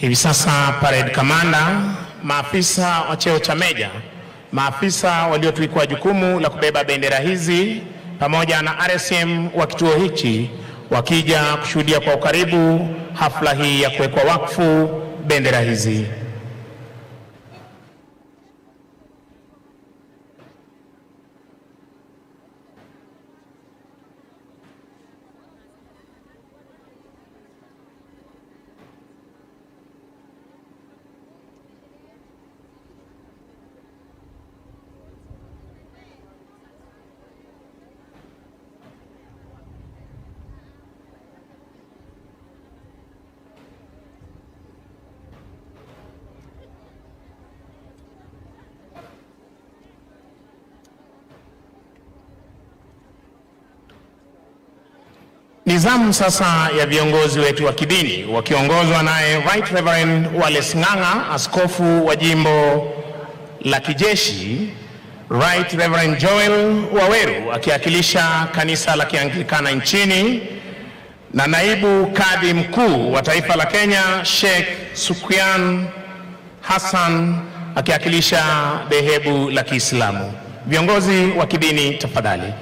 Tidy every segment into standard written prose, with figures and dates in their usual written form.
Hivi sasa parade commander, maafisa wa cheo cha meja, maafisa waliotuikwa jukumu la kubeba bendera hizi pamoja na RSM wa kituo hichi wakija kushuhudia kwa ukaribu hafla hii ya kuwekwa wakfu bendera hizi. Nizamu sasa ya viongozi wetu wa kidini wakiongozwa naye Right Reverend Wallace Ng'ang'a, askofu wa jimbo la kijeshi, Right Reverend Joel Waweru akiwakilisha kanisa la Kianglikana nchini, na naibu kadhi mkuu wa taifa la Kenya Sheikh Sukyan Hassan akiwakilisha dhehebu la Kiislamu. Viongozi wa kidini tafadhali.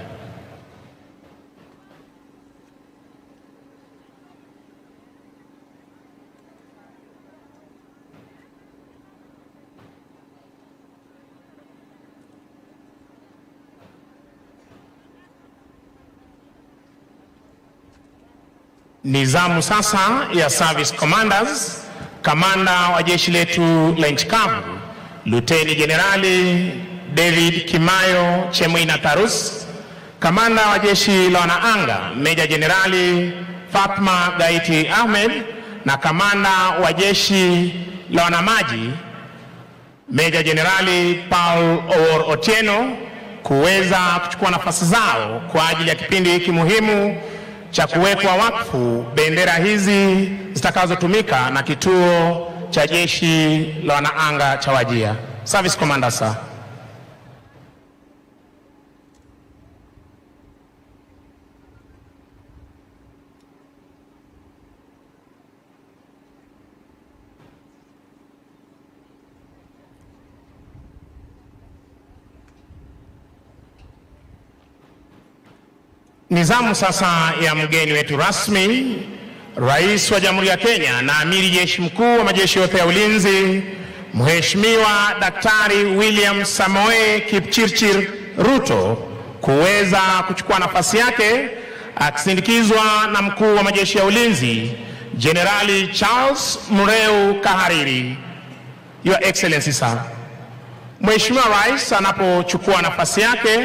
Nizamu sasa ya service commanders, kamanda wa jeshi letu la nchi kavu Luteni Jenerali David Kimayo Chemwina Tarus, kamanda wa jeshi la wanaanga Meja Jenerali Fatma Gaiti Ahmed, na kamanda wa jeshi la wanamaji Meja Jenerali Paul Owor Otieno kuweza kuchukua nafasi zao kwa ajili ya kipindi hiki muhimu cha kuwekwa wakfu bendera hizi zitakazotumika na kituo cha jeshi la wanaanga cha Wajir. Service Commander sir. Nizamu sasa ya mgeni wetu rasmi, Rais wa Jamhuri ya Kenya na Amiri Jeshi Mkuu wa majeshi yote ya ulinzi, Mheshimiwa Daktari William Samoei Kipchirchir Ruto kuweza kuchukua nafasi yake akisindikizwa na Mkuu wa majeshi ya ulinzi Generali Charles Mureu Kahariri. Your Excellency sir. Mheshimiwa Rais anapochukua nafasi yake,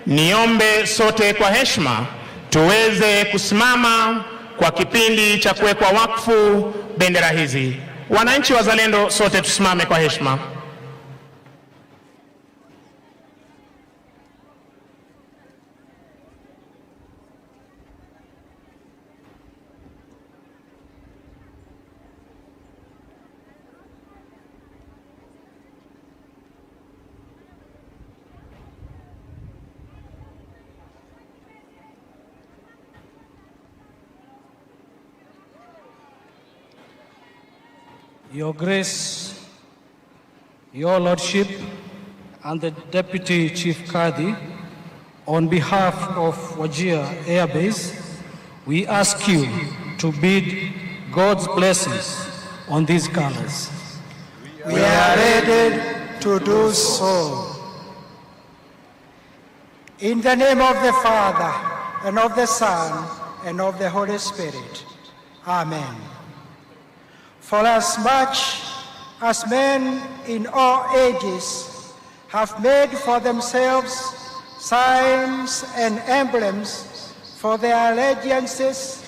niombe sote kwa heshima tuweze kusimama kwa kipindi cha kuwekwa wakfu bendera hizi. Wananchi wazalendo, sote tusimame kwa heshima. Your Grace, Your Lordship, and the Deputy Chief Kadhi, on behalf of Wajir Air Base, we ask you to bid God's blessings on these colors. We are ready to do so. In the name of the Father, and of the Son, and of the Holy Spirit. Amen. For as much as men in all ages have made for themselves signs and emblems for their allegiances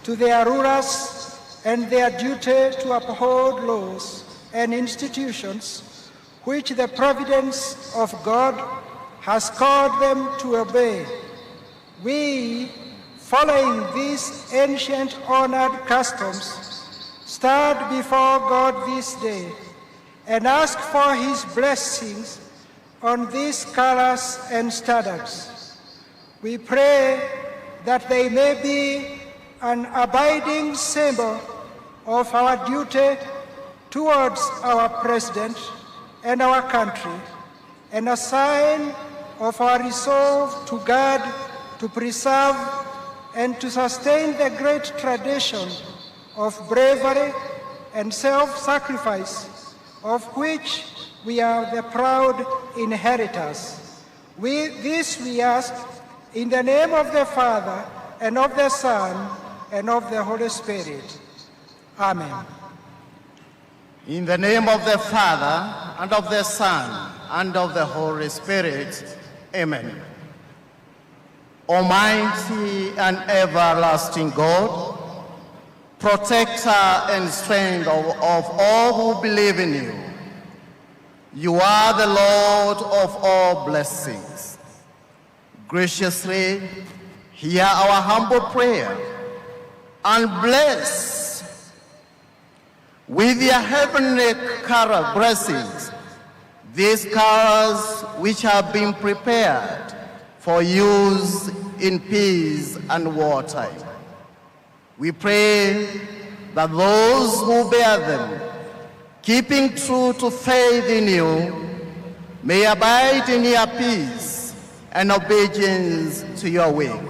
to their rulers and their duty to uphold laws and institutions which the providence of God has called them to obey, we, following these ancient honored customs, stand before God this day and ask for His blessings on these colors and standards. We pray that they may be an abiding symbol of our duty towards our president and our country, and a sign of our resolve to guard, to preserve, and to sustain the great tradition of bravery and self-sacrifice of which we are the proud inheritors. This we ask in the name of the Father, and of the Son, and of the Holy Spirit. Amen. In the name of the Father, and of the Son, and of the Holy Spirit. Amen. Almighty and everlasting God, protector and strength of all who believe in you, you are the Lord of all blessings. Graciously hear our humble prayer and bless with your heavenly carol blessings these carols which have been prepared for use in peace and wartime. We pray that those who bear them, keeping true to faith in you, may abide in your peace and obedience to your will.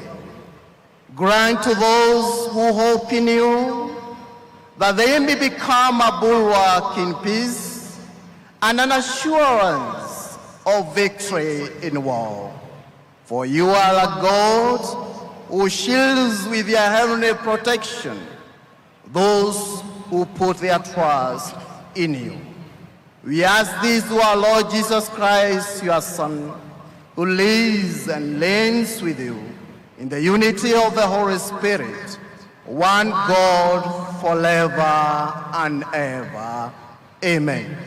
Grant to those who hope in you that they may become a bulwark in peace and an assurance of victory in war. For you are a God who shields with your heavenly protection those who put their trust in you. We ask this through our Lord Jesus Christ, your Son, who lives and reigns with you in the unity of the Holy Spirit, one God forever and ever. Amen.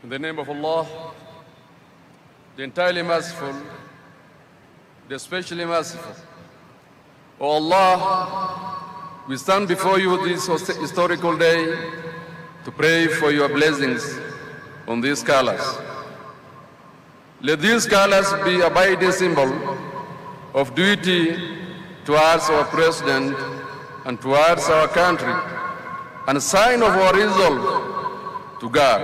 In the name of Allah, the entirely merciful, the especially merciful. O Allah, we stand before you this historical day to pray for your blessings on these colors. Let these colors be a abiding symbol of duty towards our President and towards our country, and a sign of our resolve to God.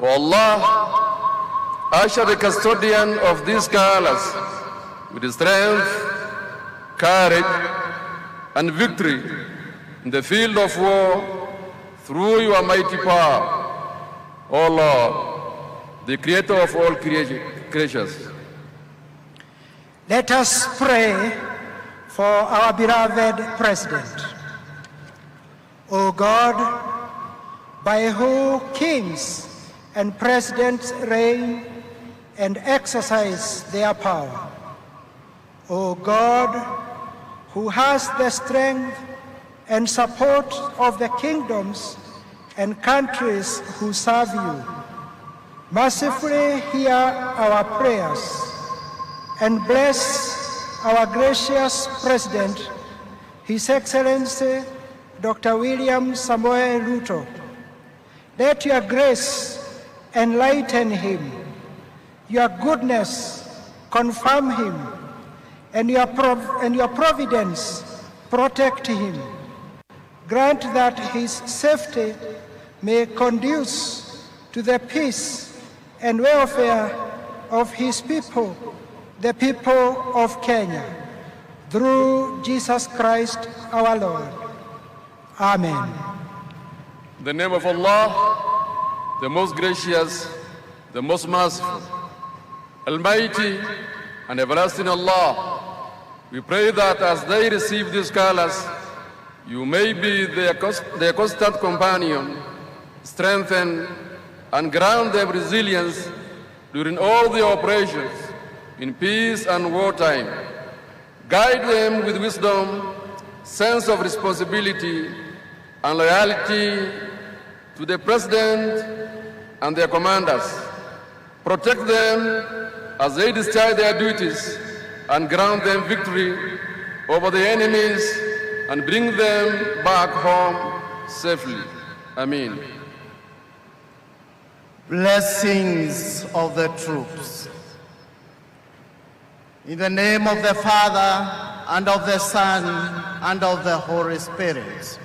O Allah, usher the custodian of these colors with strength, courage, and victory in the field of war through your mighty power, O Lord, the creator of all creatures. Let us pray for our beloved President. O God, by whom kings and presidents reign and exercise their power. O God, who has the strength and support of the kingdoms and countries who serve you, mercifully hear our prayers and bless our gracious President, His Excellency Dr. William Samoei Ruto. Let your grace enlighten him, your goodness confirm him, and your providence protect him. Grant that his safety may conduce to the peace and welfare of his people, the people of Kenya, through Jesus Christ our Lord. Amen. In the name of Allah, the most gracious, the most merciful, Almighty and everlasting Allah, we pray that as they receive these colors, you may be their constant companion, strengthen and grant them resilience during all their operations in peace and wartime. Guide them with wisdom, sense of responsibility, and loyalty to the President and their commanders. Protect them as they discharge their duties and grant them victory over the enemies and bring them back home safely. Amen. Blessings of the troops. In the name of the Father, and of the Son, and of the Holy Spirit.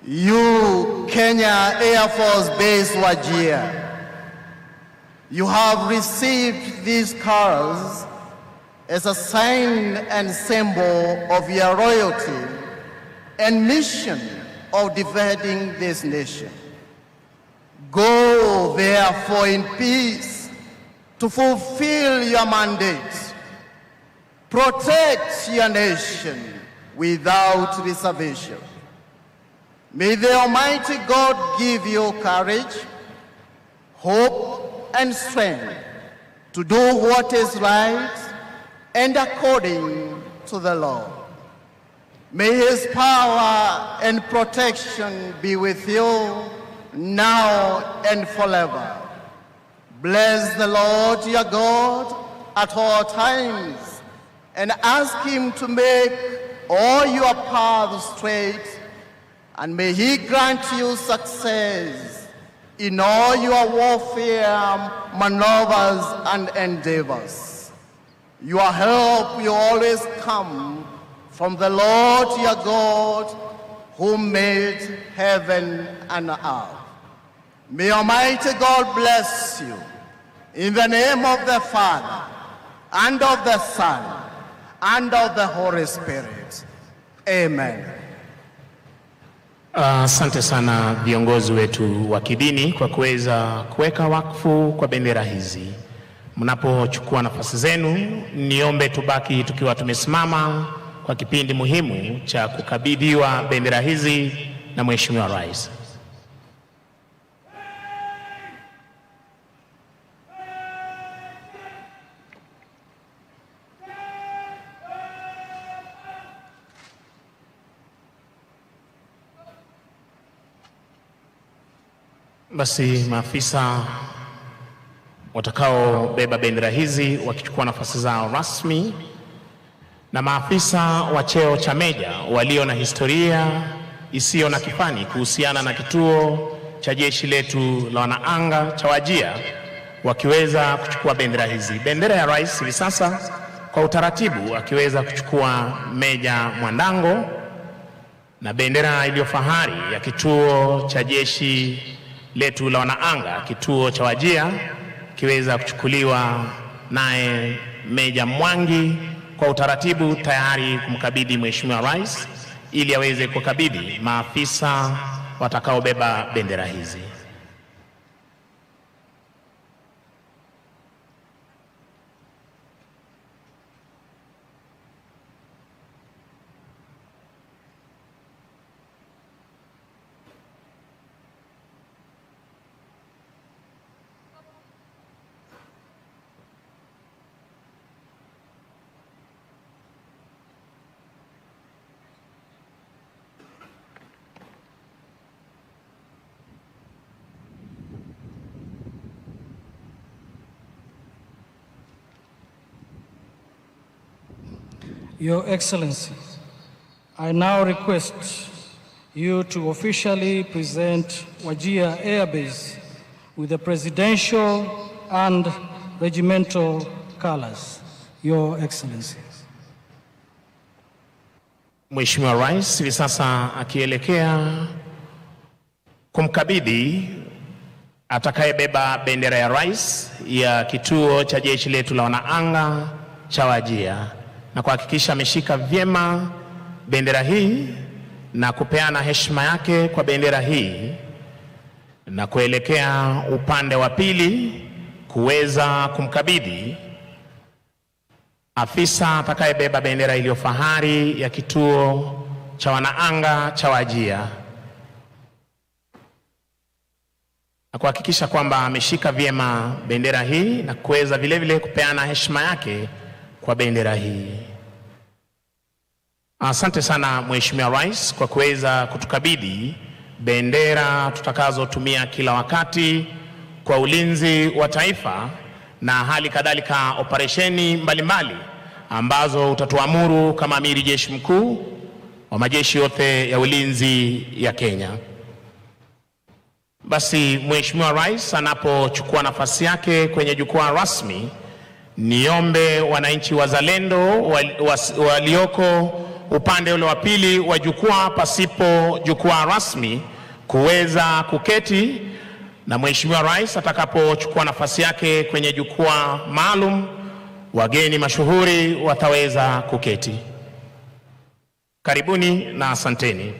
You, Kenya Air Force Base Wajir, you have received these colors as a sign and symbol of your royalty and mission of defending this nation. Go therefore in peace to fulfill your mandate. Protect your nation without reservation. May the Almighty God give you courage, hope, and strength to do what is right and according to the law. May His power and protection be with you now and forever. Bless the Lord your God at all times, and ask Him to make all your paths straight, and may He grant you success in all your warfare, maneuvers, and endeavors. Your help will always come from the Lord your God, who made heaven and earth. May Almighty God bless you in the name of the Father, and of the Son, and of the Holy Spirit. Amen. Asante sana viongozi wetu wa kidini kwa kuweza kuweka wakfu kwa bendera hizi. Mnapochukua nafasi zenu, niombe tubaki tukiwa tumesimama kwa kipindi muhimu cha kukabidhiwa bendera hizi na Mheshimiwa Rais. Basi maafisa watakaobeba bendera hizi wakichukua nafasi zao rasmi na maafisa wa cheo cha meja walio na historia isiyo na kifani kuhusiana na kituo cha jeshi letu la wanaanga cha Wajir wakiweza kuchukua bendera hizi. Bendera ya rais hivi sasa kwa utaratibu akiweza kuchukua Meja Mwandango, na bendera iliyo fahari ya kituo cha jeshi letu la wanaanga kituo cha Wajir kiweza kuchukuliwa naye Meja Mwangi kwa utaratibu, tayari kumkabidhi Mheshimiwa Rais ili aweze kukabidhi maafisa watakaobeba bendera hizi. Your Excellency, I now request you to officially present Wajir Air Base with the presidential and regimental colors. Your Excellency. Mheshimiwa Rais hivi sasa akielekea kumkabidhi atakayebeba bendera ya rais ya kituo cha jeshi letu la wanaanga cha Wajir, na kuhakikisha ameshika vyema bendera hii na kupeana heshima yake kwa bendera hii, na kuelekea upande wa pili kuweza kumkabidhi afisa atakayebeba bendera iliyo fahari ya kituo cha wanaanga cha Wajir, na kuhakikisha kwamba ameshika vyema bendera hii na kuweza vile vile kupeana heshima yake kwa bendera hii. Asante sana Mheshimiwa Rais kwa kuweza kutukabidhi bendera tutakazotumia kila wakati kwa ulinzi wa taifa na hali kadhalika operesheni mbalimbali ambazo utatuamuru kama Amiri Jeshi Mkuu wa majeshi yote ya ulinzi ya Kenya. Basi Mheshimiwa Rais anapochukua nafasi yake kwenye jukwaa rasmi, niombe wananchi wazalendo walioko upande ule wa pili wa jukwaa pasipo jukwaa rasmi kuweza kuketi, na Mheshimiwa Rais atakapochukua nafasi yake kwenye jukwaa maalum, wageni mashuhuri wataweza kuketi. Karibuni na asanteni.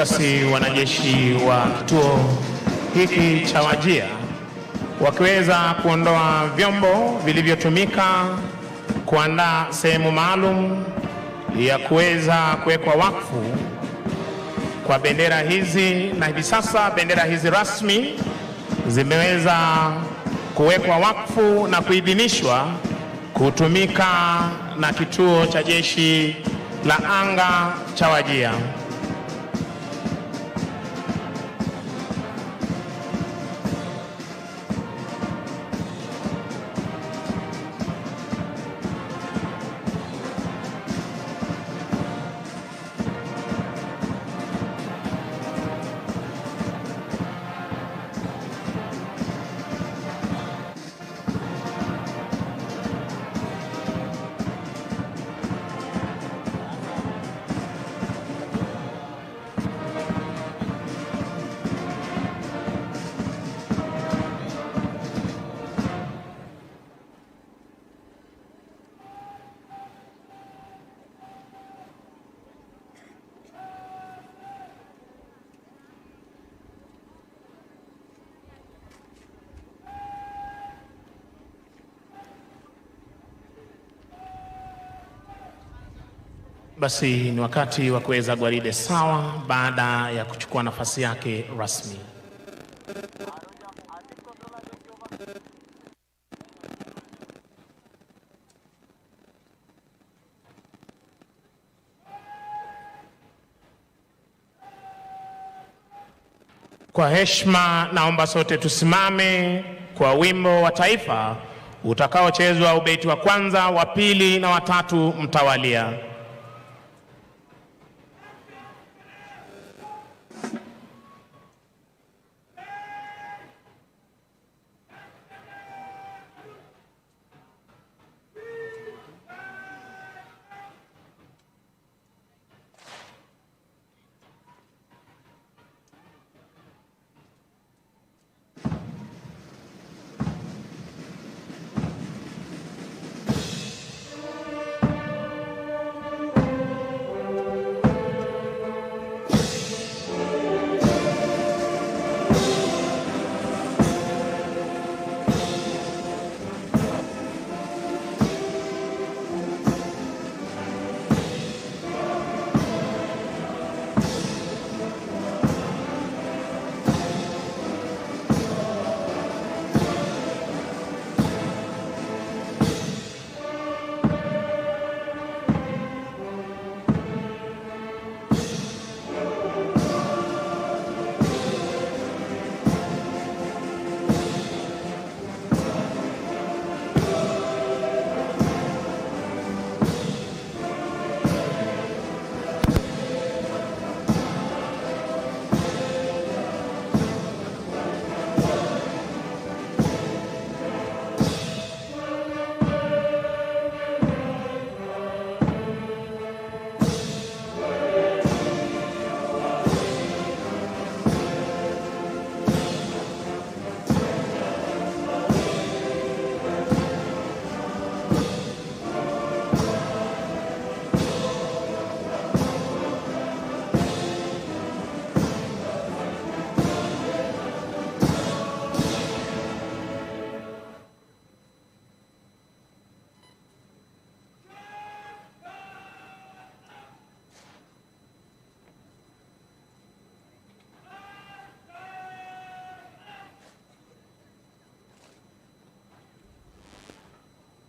basi wanajeshi wa kituo hiki cha Wajir wakiweza kuondoa vyombo vilivyotumika kuandaa sehemu maalum ya kuweza kuwekwa wakfu kwa bendera hizi, na hivi sasa bendera hizi rasmi zimeweza kuwekwa wakfu na kuidhinishwa kutumika na kituo cha jeshi la anga cha Wajir. Basi ni wakati wa kuweza gwaride sawa baada ya kuchukua nafasi yake rasmi. Kwa heshima naomba sote tusimame kwa wimbo wa taifa utakaochezwa ubeti wa kwanza, wa pili na wa tatu mtawalia.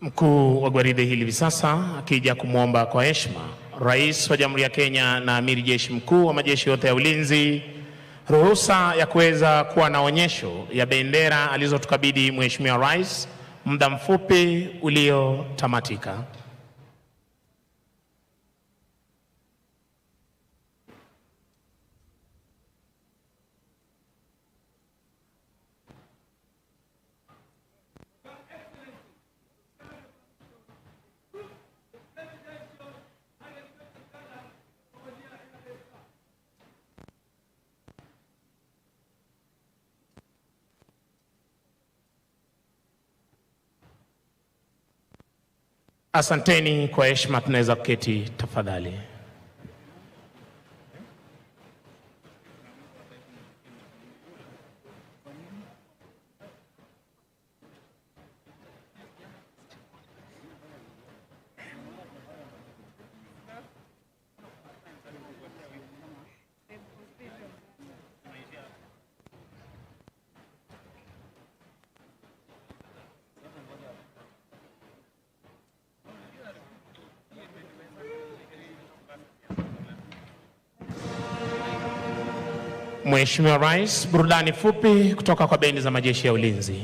Mkuu wa gwaride hili hivi sasa akija kumwomba kwa heshima Rais wa Jamhuri ya Kenya na Amiri Jeshi Mkuu wa majeshi yote ya ulinzi ruhusa ya kuweza kuwa na onyesho ya bendera alizotukabidhi Mheshimiwa Rais muda mfupi uliotamatika. Asanteni kwa heshima, tunaweza kuketi tafadhali. Mheshimiwa Rais, burudani fupi kutoka kwa bendi za majeshi ya ulinzi.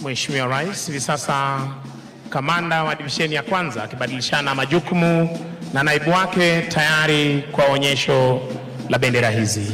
Mheshimiwa Rais. Hivi sasa kamanda wa divisheni ya kwanza akibadilishana majukumu na naibu wake tayari kwa onyesho la bendera hizi.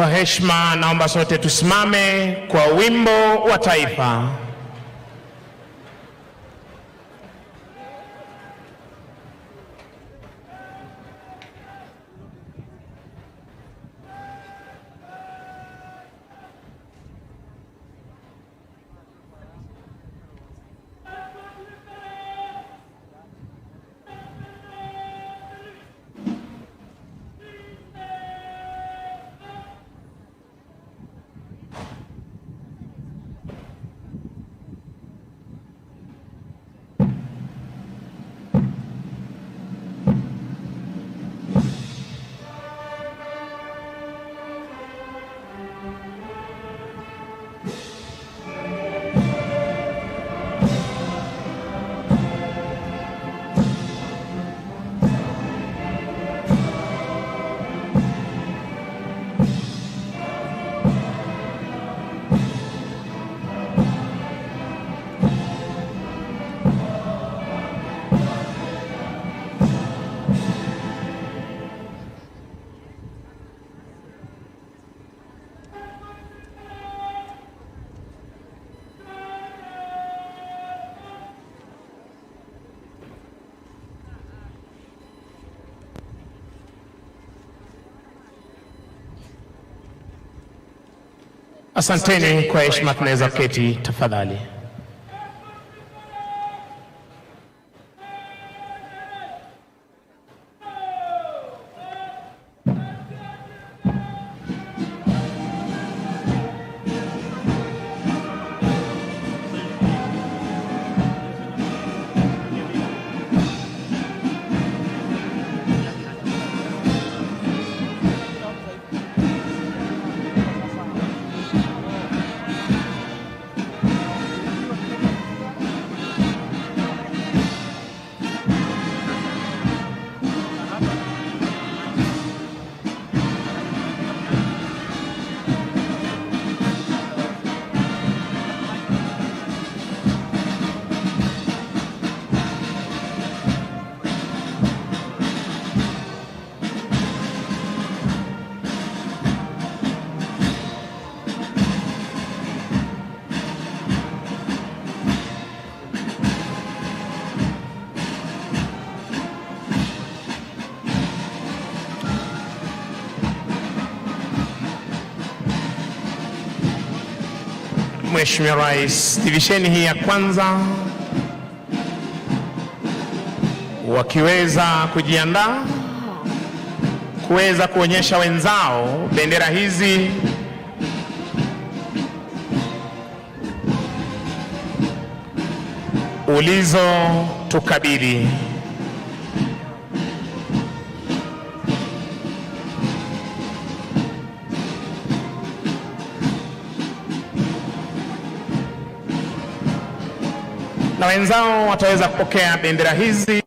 Kwa heshima naomba sote tusimame kwa wimbo wa taifa. Asanteni kwa heshima, tunaweza keti tafadhali. Mheshimiwa Rais, divisheni hii ya kwanza wakiweza kujiandaa kuweza kuonyesha wenzao bendera hizi ulizotukabidhi. Na wenzao wataweza kupokea bendera hizi.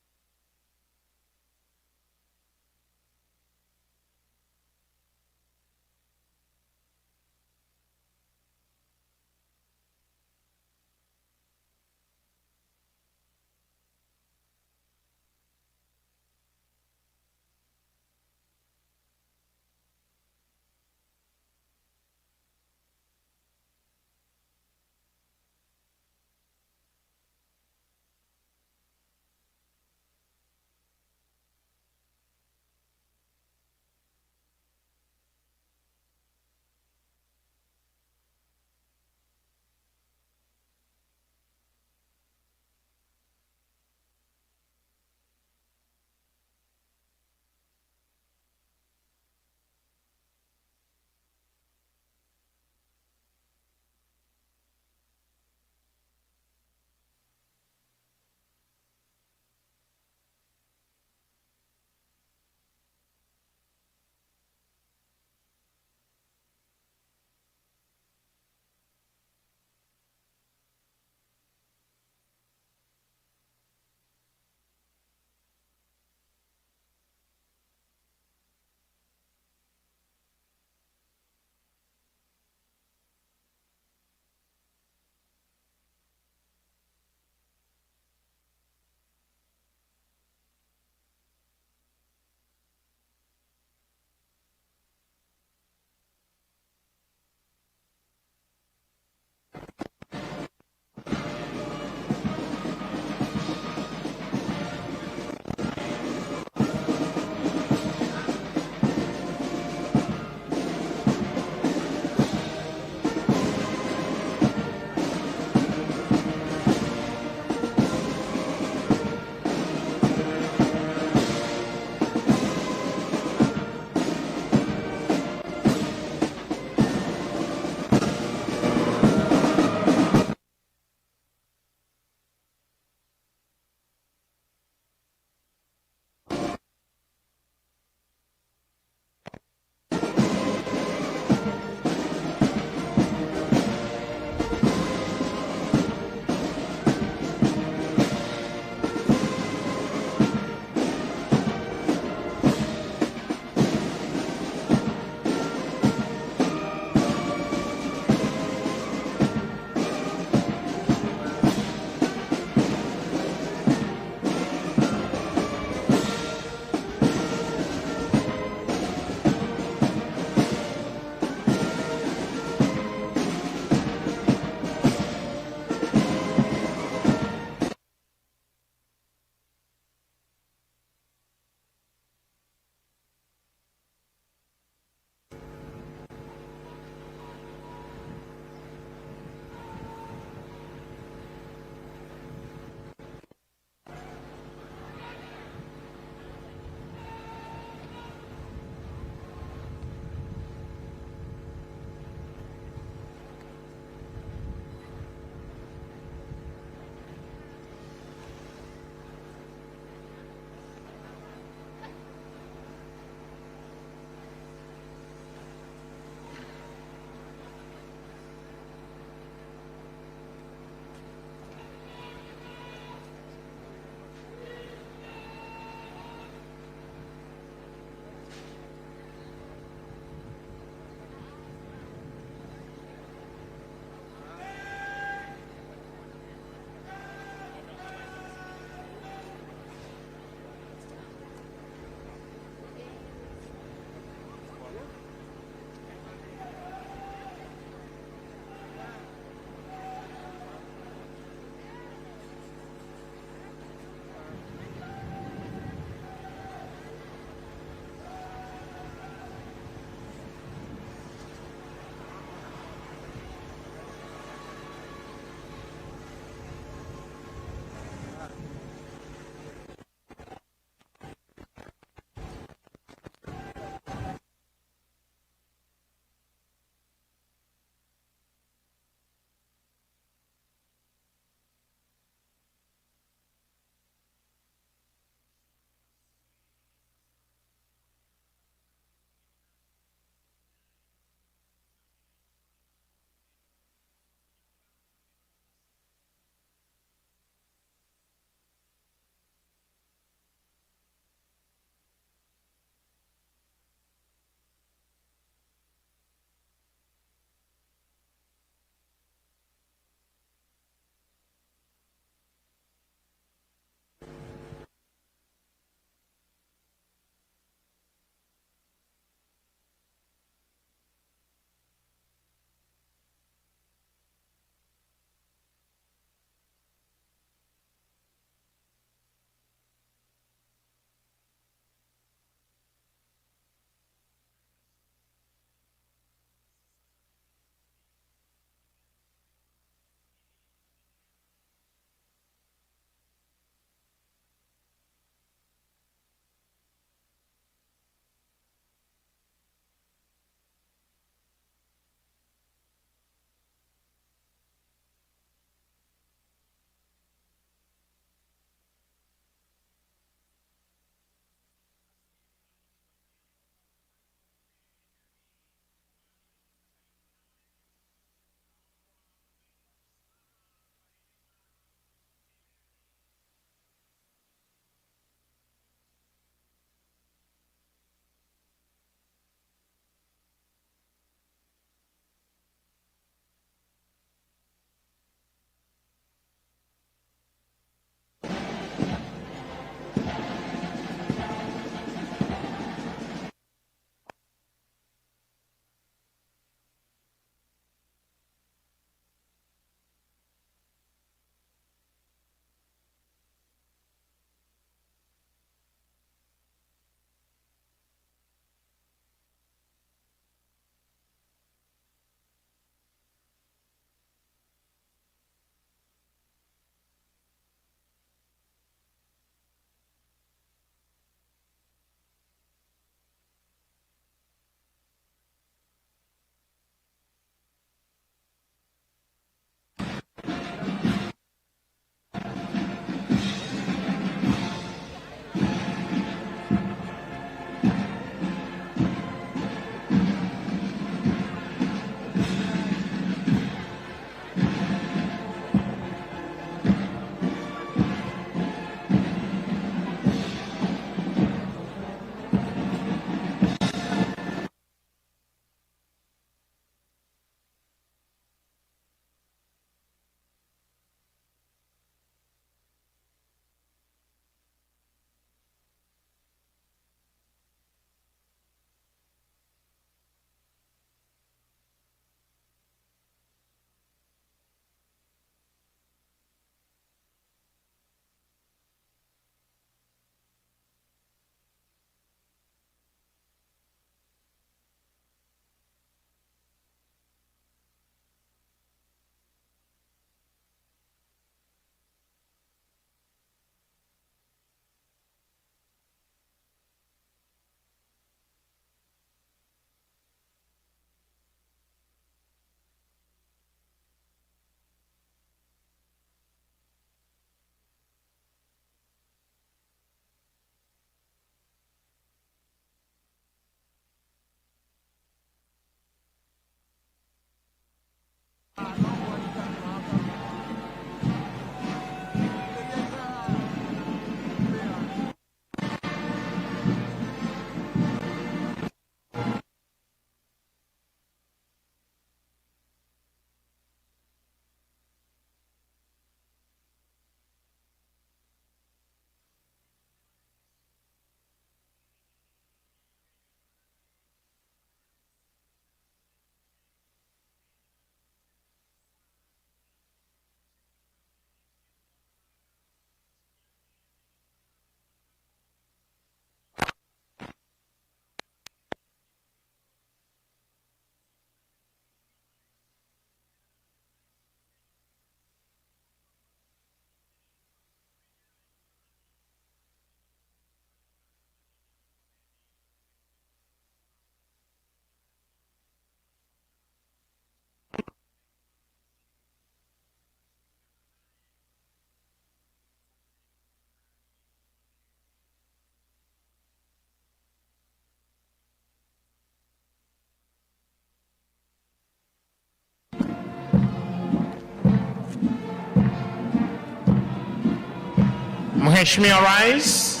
Mheshimiwa Rais,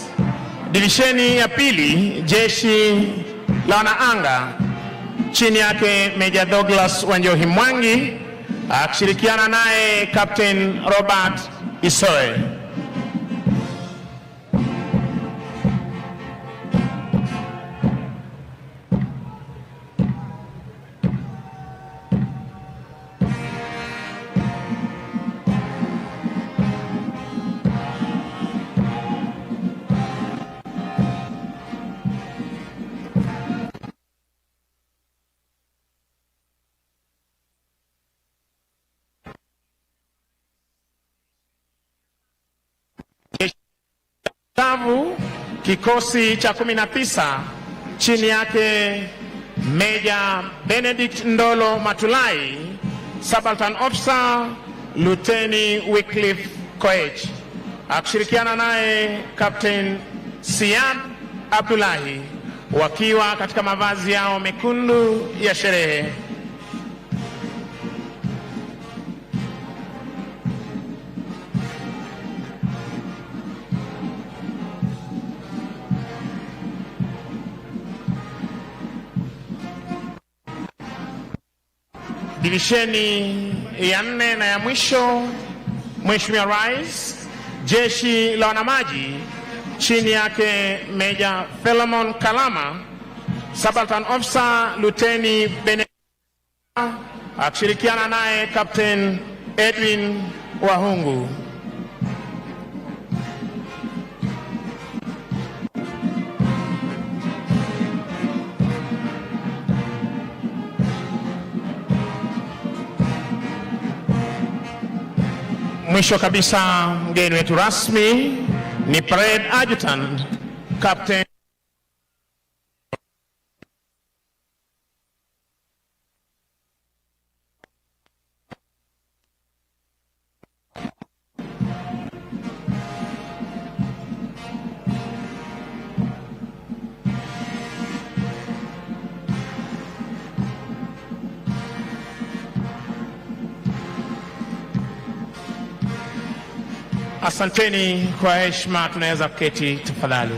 divisheni ya pili, jeshi la wanaanga, chini yake Meja Douglas Wanjohi Mwangi akishirikiana naye Captain Robert Isoe. Kavu kikosi cha 19 chini yake Meja Benedict Ndolo Matulai, Subaltern Officer Luteni Wycliffe Koech akishirikiana naye Captain Siad Abdullahi wakiwa katika mavazi yao mekundu ya sherehe. Divisheni ya 4 na ya mwisho, Mheshimiwa Rais, jeshi la wanamaji chini yake Meja Philemon Kalama, Subaltern Officer Luteni Benedict akishirikiana naye Captain Edwin Wahungu. Mwisho kabisa, mgeni wetu rasmi ni Parade Adjutant Captain Asanteni kwa heshima, tunaweza kuketi tafadhali.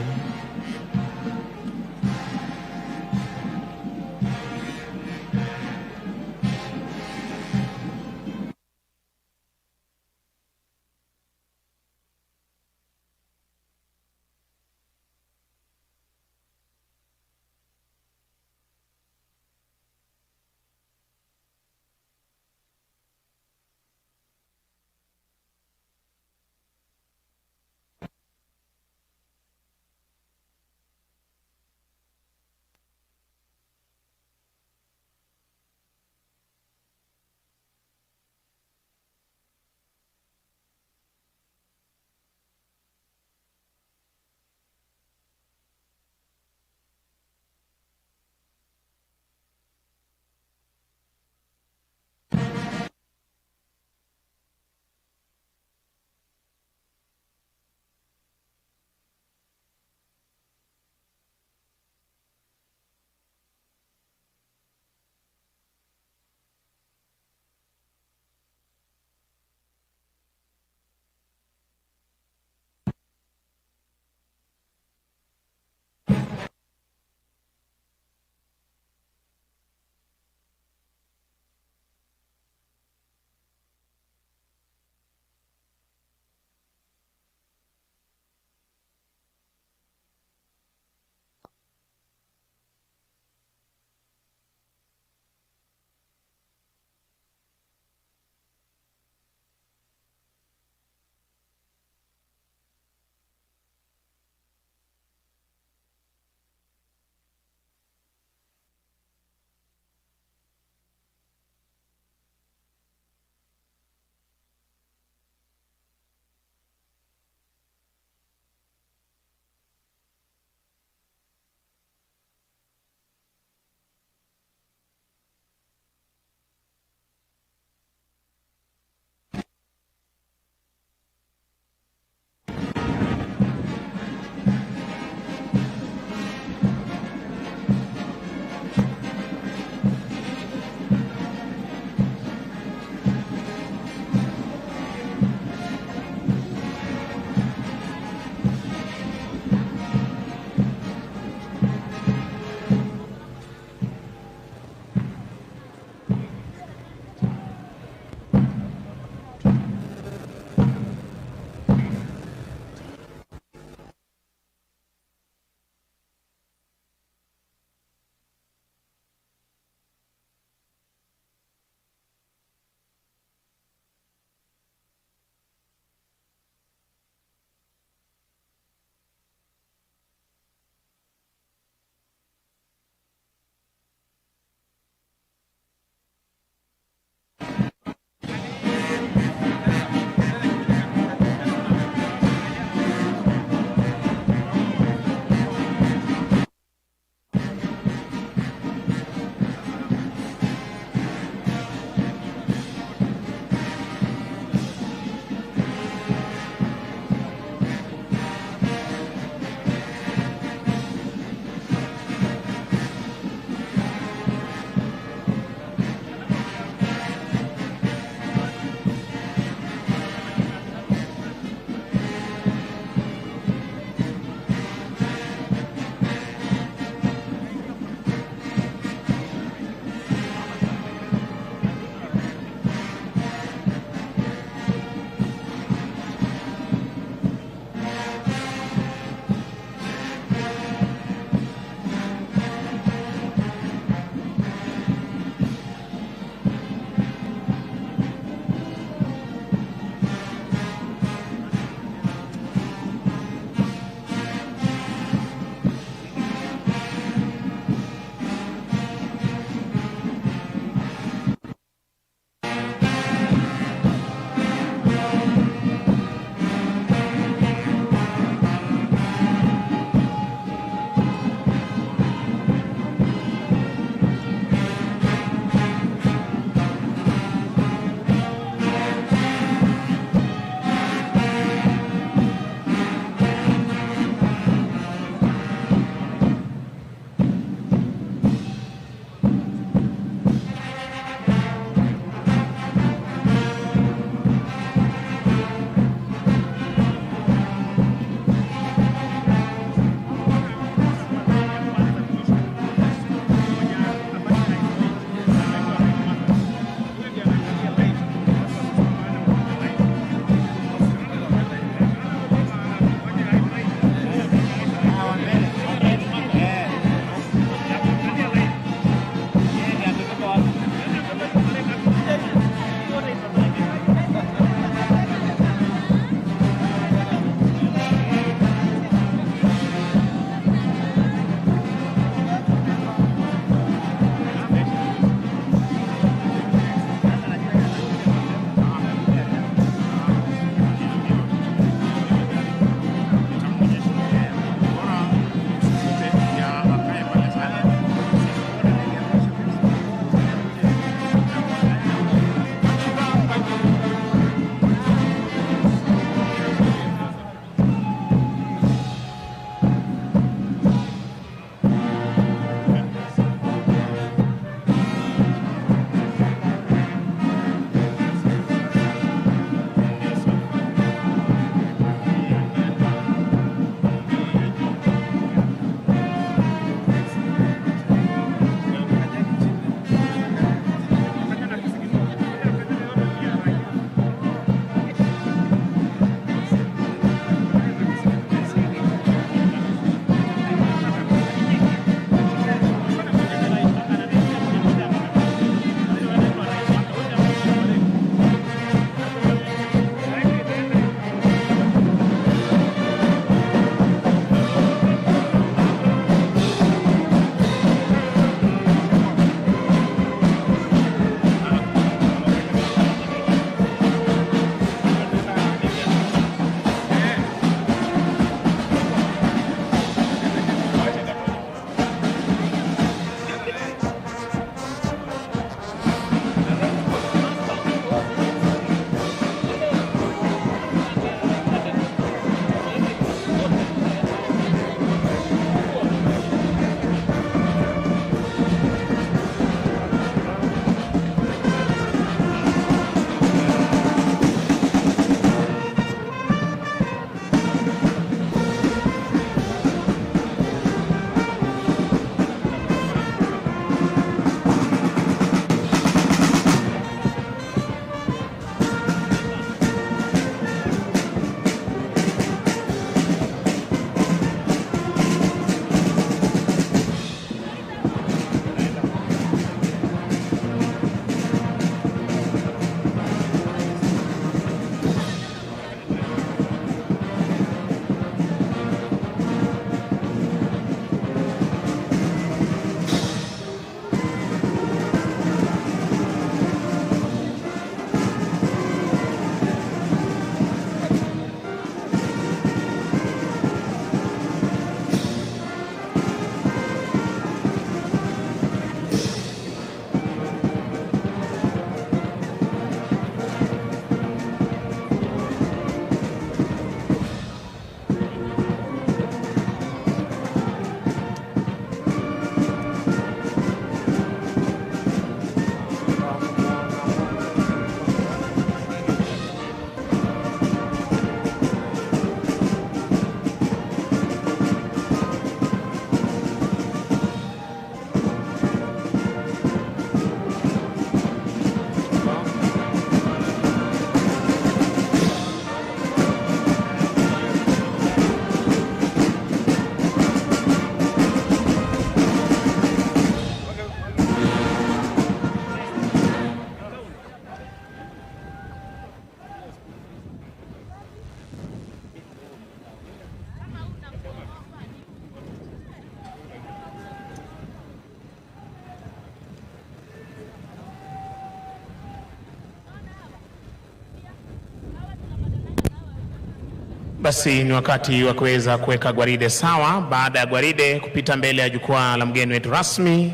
Basi ni wakati wa kuweza kuweka gwaride sawa. Baada ya gwaride kupita mbele ya jukwaa la mgeni wetu rasmi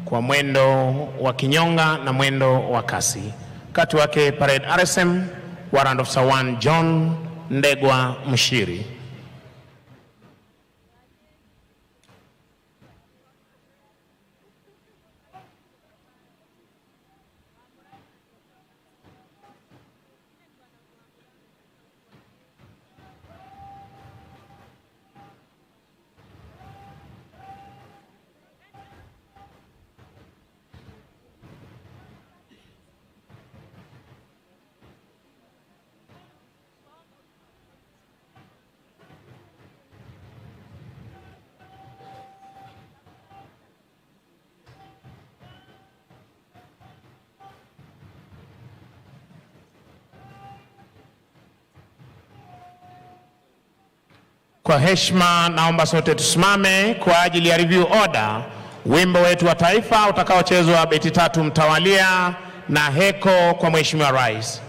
kwa mwendo wa kinyonga na mwendo wa kasi. Wakati wake parade RSM Warrant Officer 1 John Ndegwa Mshiri. Kwa heshima naomba sote tusimame kwa ajili ya review order, wimbo wetu wa taifa utakaochezwa beti 3 mtawalia na heko kwa Mheshimiwa Rais.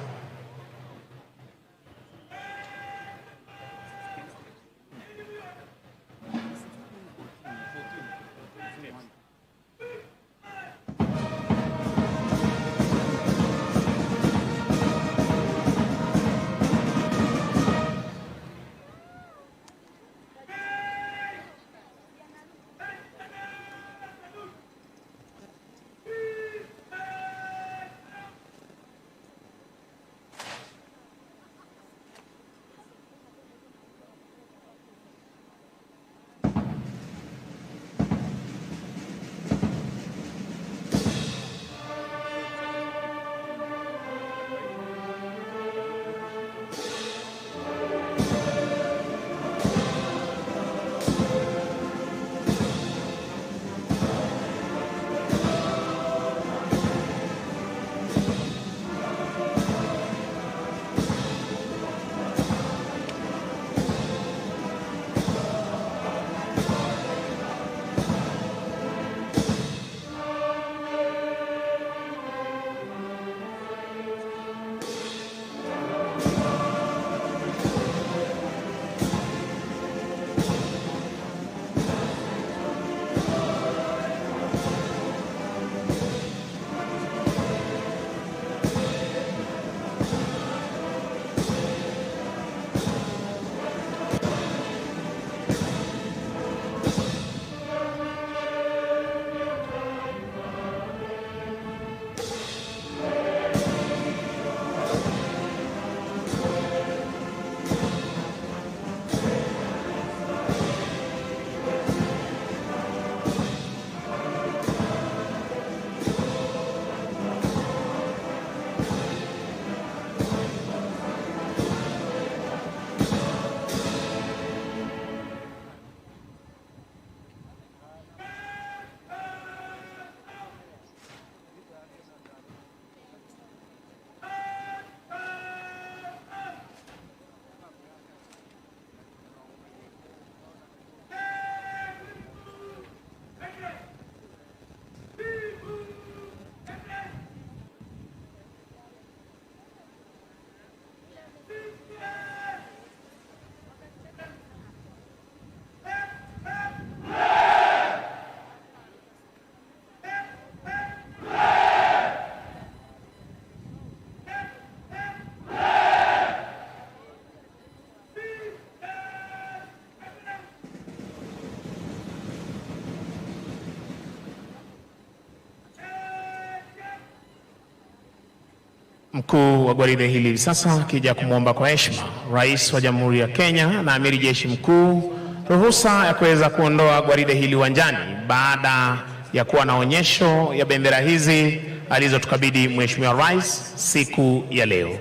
Mkuu wa gwaride hili sasa akija kumwomba kwa heshima Rais wa Jamhuri ya Kenya na Amiri Jeshi Mkuu ruhusa ya kuweza kuondoa gwaride hili uwanjani baada ya kuwa na onyesho ya bendera hizi alizotukabidhi Mheshimiwa Rais siku ya leo.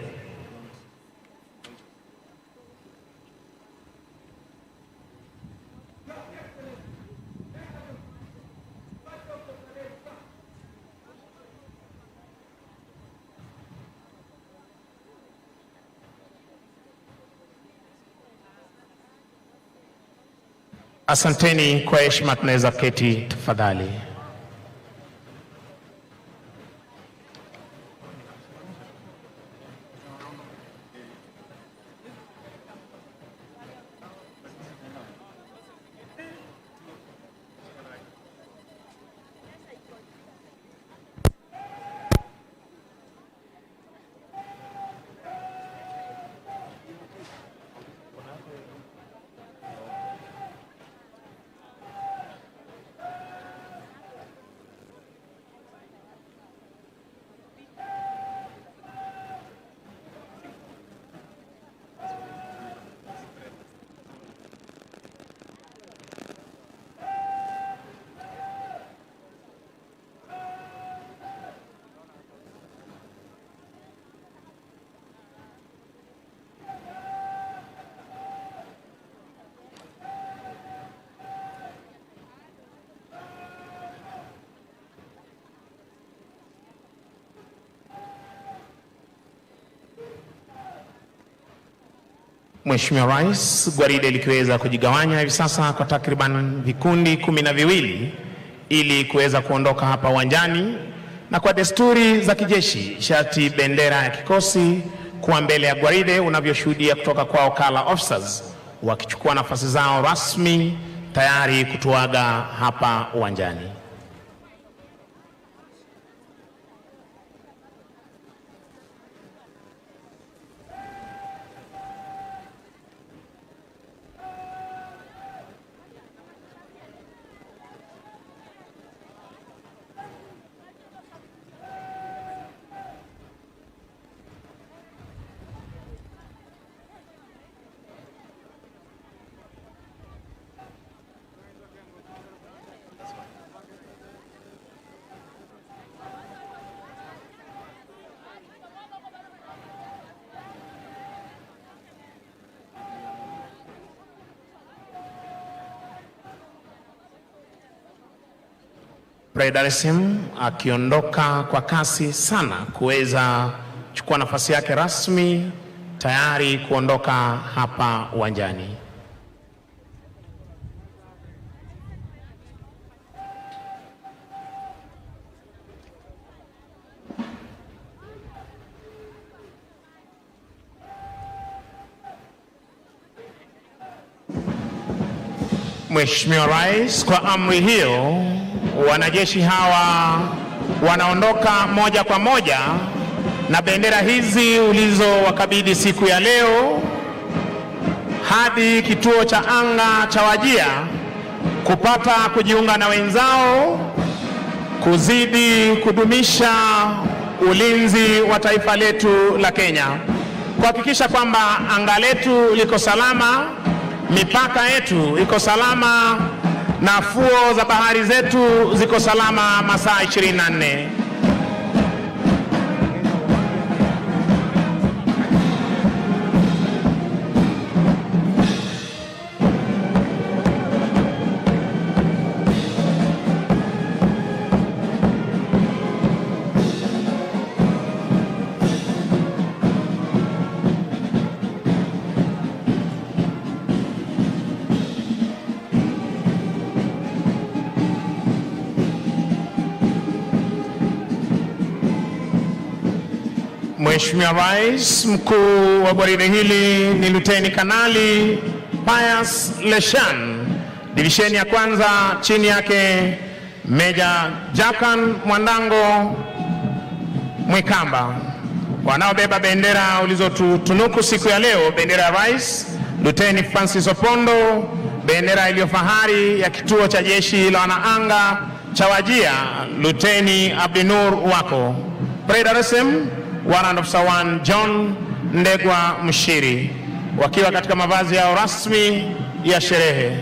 Asanteni kwa heshima, tunaweza keti tafadhali. Mheshimiwa Rais, gwaride likiweza kujigawanya hivi sasa kwa takriban vikundi 12 ili kuweza kuondoka hapa uwanjani, na kwa desturi za kijeshi sharti bendera ya kikosi kuwa mbele ya gwaride unavyoshuhudia kutoka kwa Okala officers wakichukua nafasi zao rasmi tayari kutuaga hapa uwanjani. Predaresim akiondoka kwa kasi sana kuweza kuchukua nafasi yake rasmi tayari kuondoka hapa uwanjani. Mheshimiwa Rais, kwa amri hiyo wanajeshi hawa wanaondoka moja kwa moja na bendera hizi ulizowakabidhi siku ya leo hadi kituo cha anga cha Wajir kupata kujiunga na wenzao kuzidi kudumisha ulinzi wa taifa letu la Kenya, kuhakikisha kwamba anga letu liko salama, mipaka yetu iko salama na fuo za bahari zetu ziko salama masaa 24. Mheshimiwa Rais, mkuu wa gwaride hili ni Luteni Kanali Pius Leshan, divisheni ya kwanza, chini yake Meja Jakan Mwandango Mwikamba. Wanaobeba bendera ulizotunuku siku ya leo, bendera ya Rais Luteni Francis Opondo, bendera iliyofahari ya kituo cha jeshi la wanaanga cha Wajir Luteni Abdinur Wako. Predaresim Warrant Officer 1 John Ndegwa Mshiri wakiwa katika mavazi yao rasmi ya sherehe.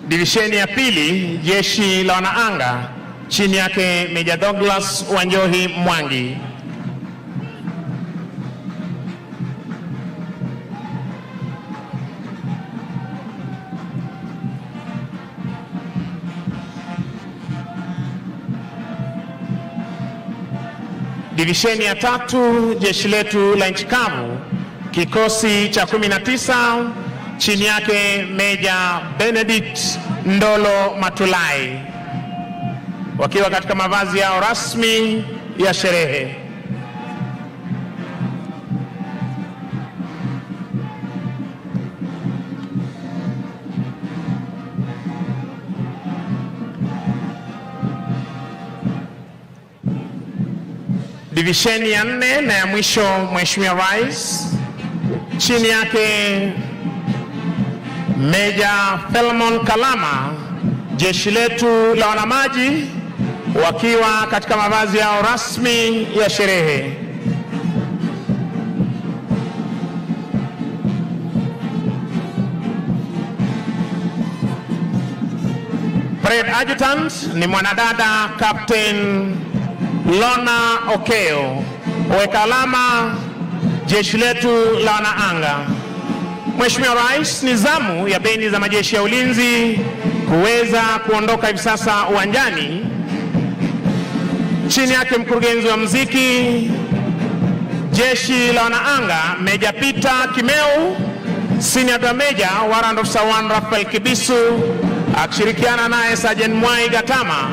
Divisheni ya pili, jeshi la wanaanga, chini yake Meja Douglas Wanjohi Mwangi. Divisheni ya tatu, jeshi letu la nchi kavu, kikosi cha 19, chini yake Meja Benedict Ndolo Matulai wakiwa katika mavazi yao rasmi ya sherehe. Divisheni ya 4 na ya mwisho, Mheshimiwa Rais, chini yake Meja Felmon Kalama, jeshi letu la wanamaji wakiwa katika mavazi yao rasmi ya sherehe. Parade Adjutant ni mwanadada Captain Lona Okeo, weka alama jeshi letu la wanaanga. Mheshimiwa Rais, ni zamu ya bendi za majeshi ya ulinzi kuweza kuondoka hivi sasa uwanjani chini yake mkurugenzi wa muziki Jeshi la Wanaanga Meja Peter Kimeu, Senior Drum Major Warrant Officer 1 Rafael Kibisu, akishirikiana naye Sergeant Mwai Gatama,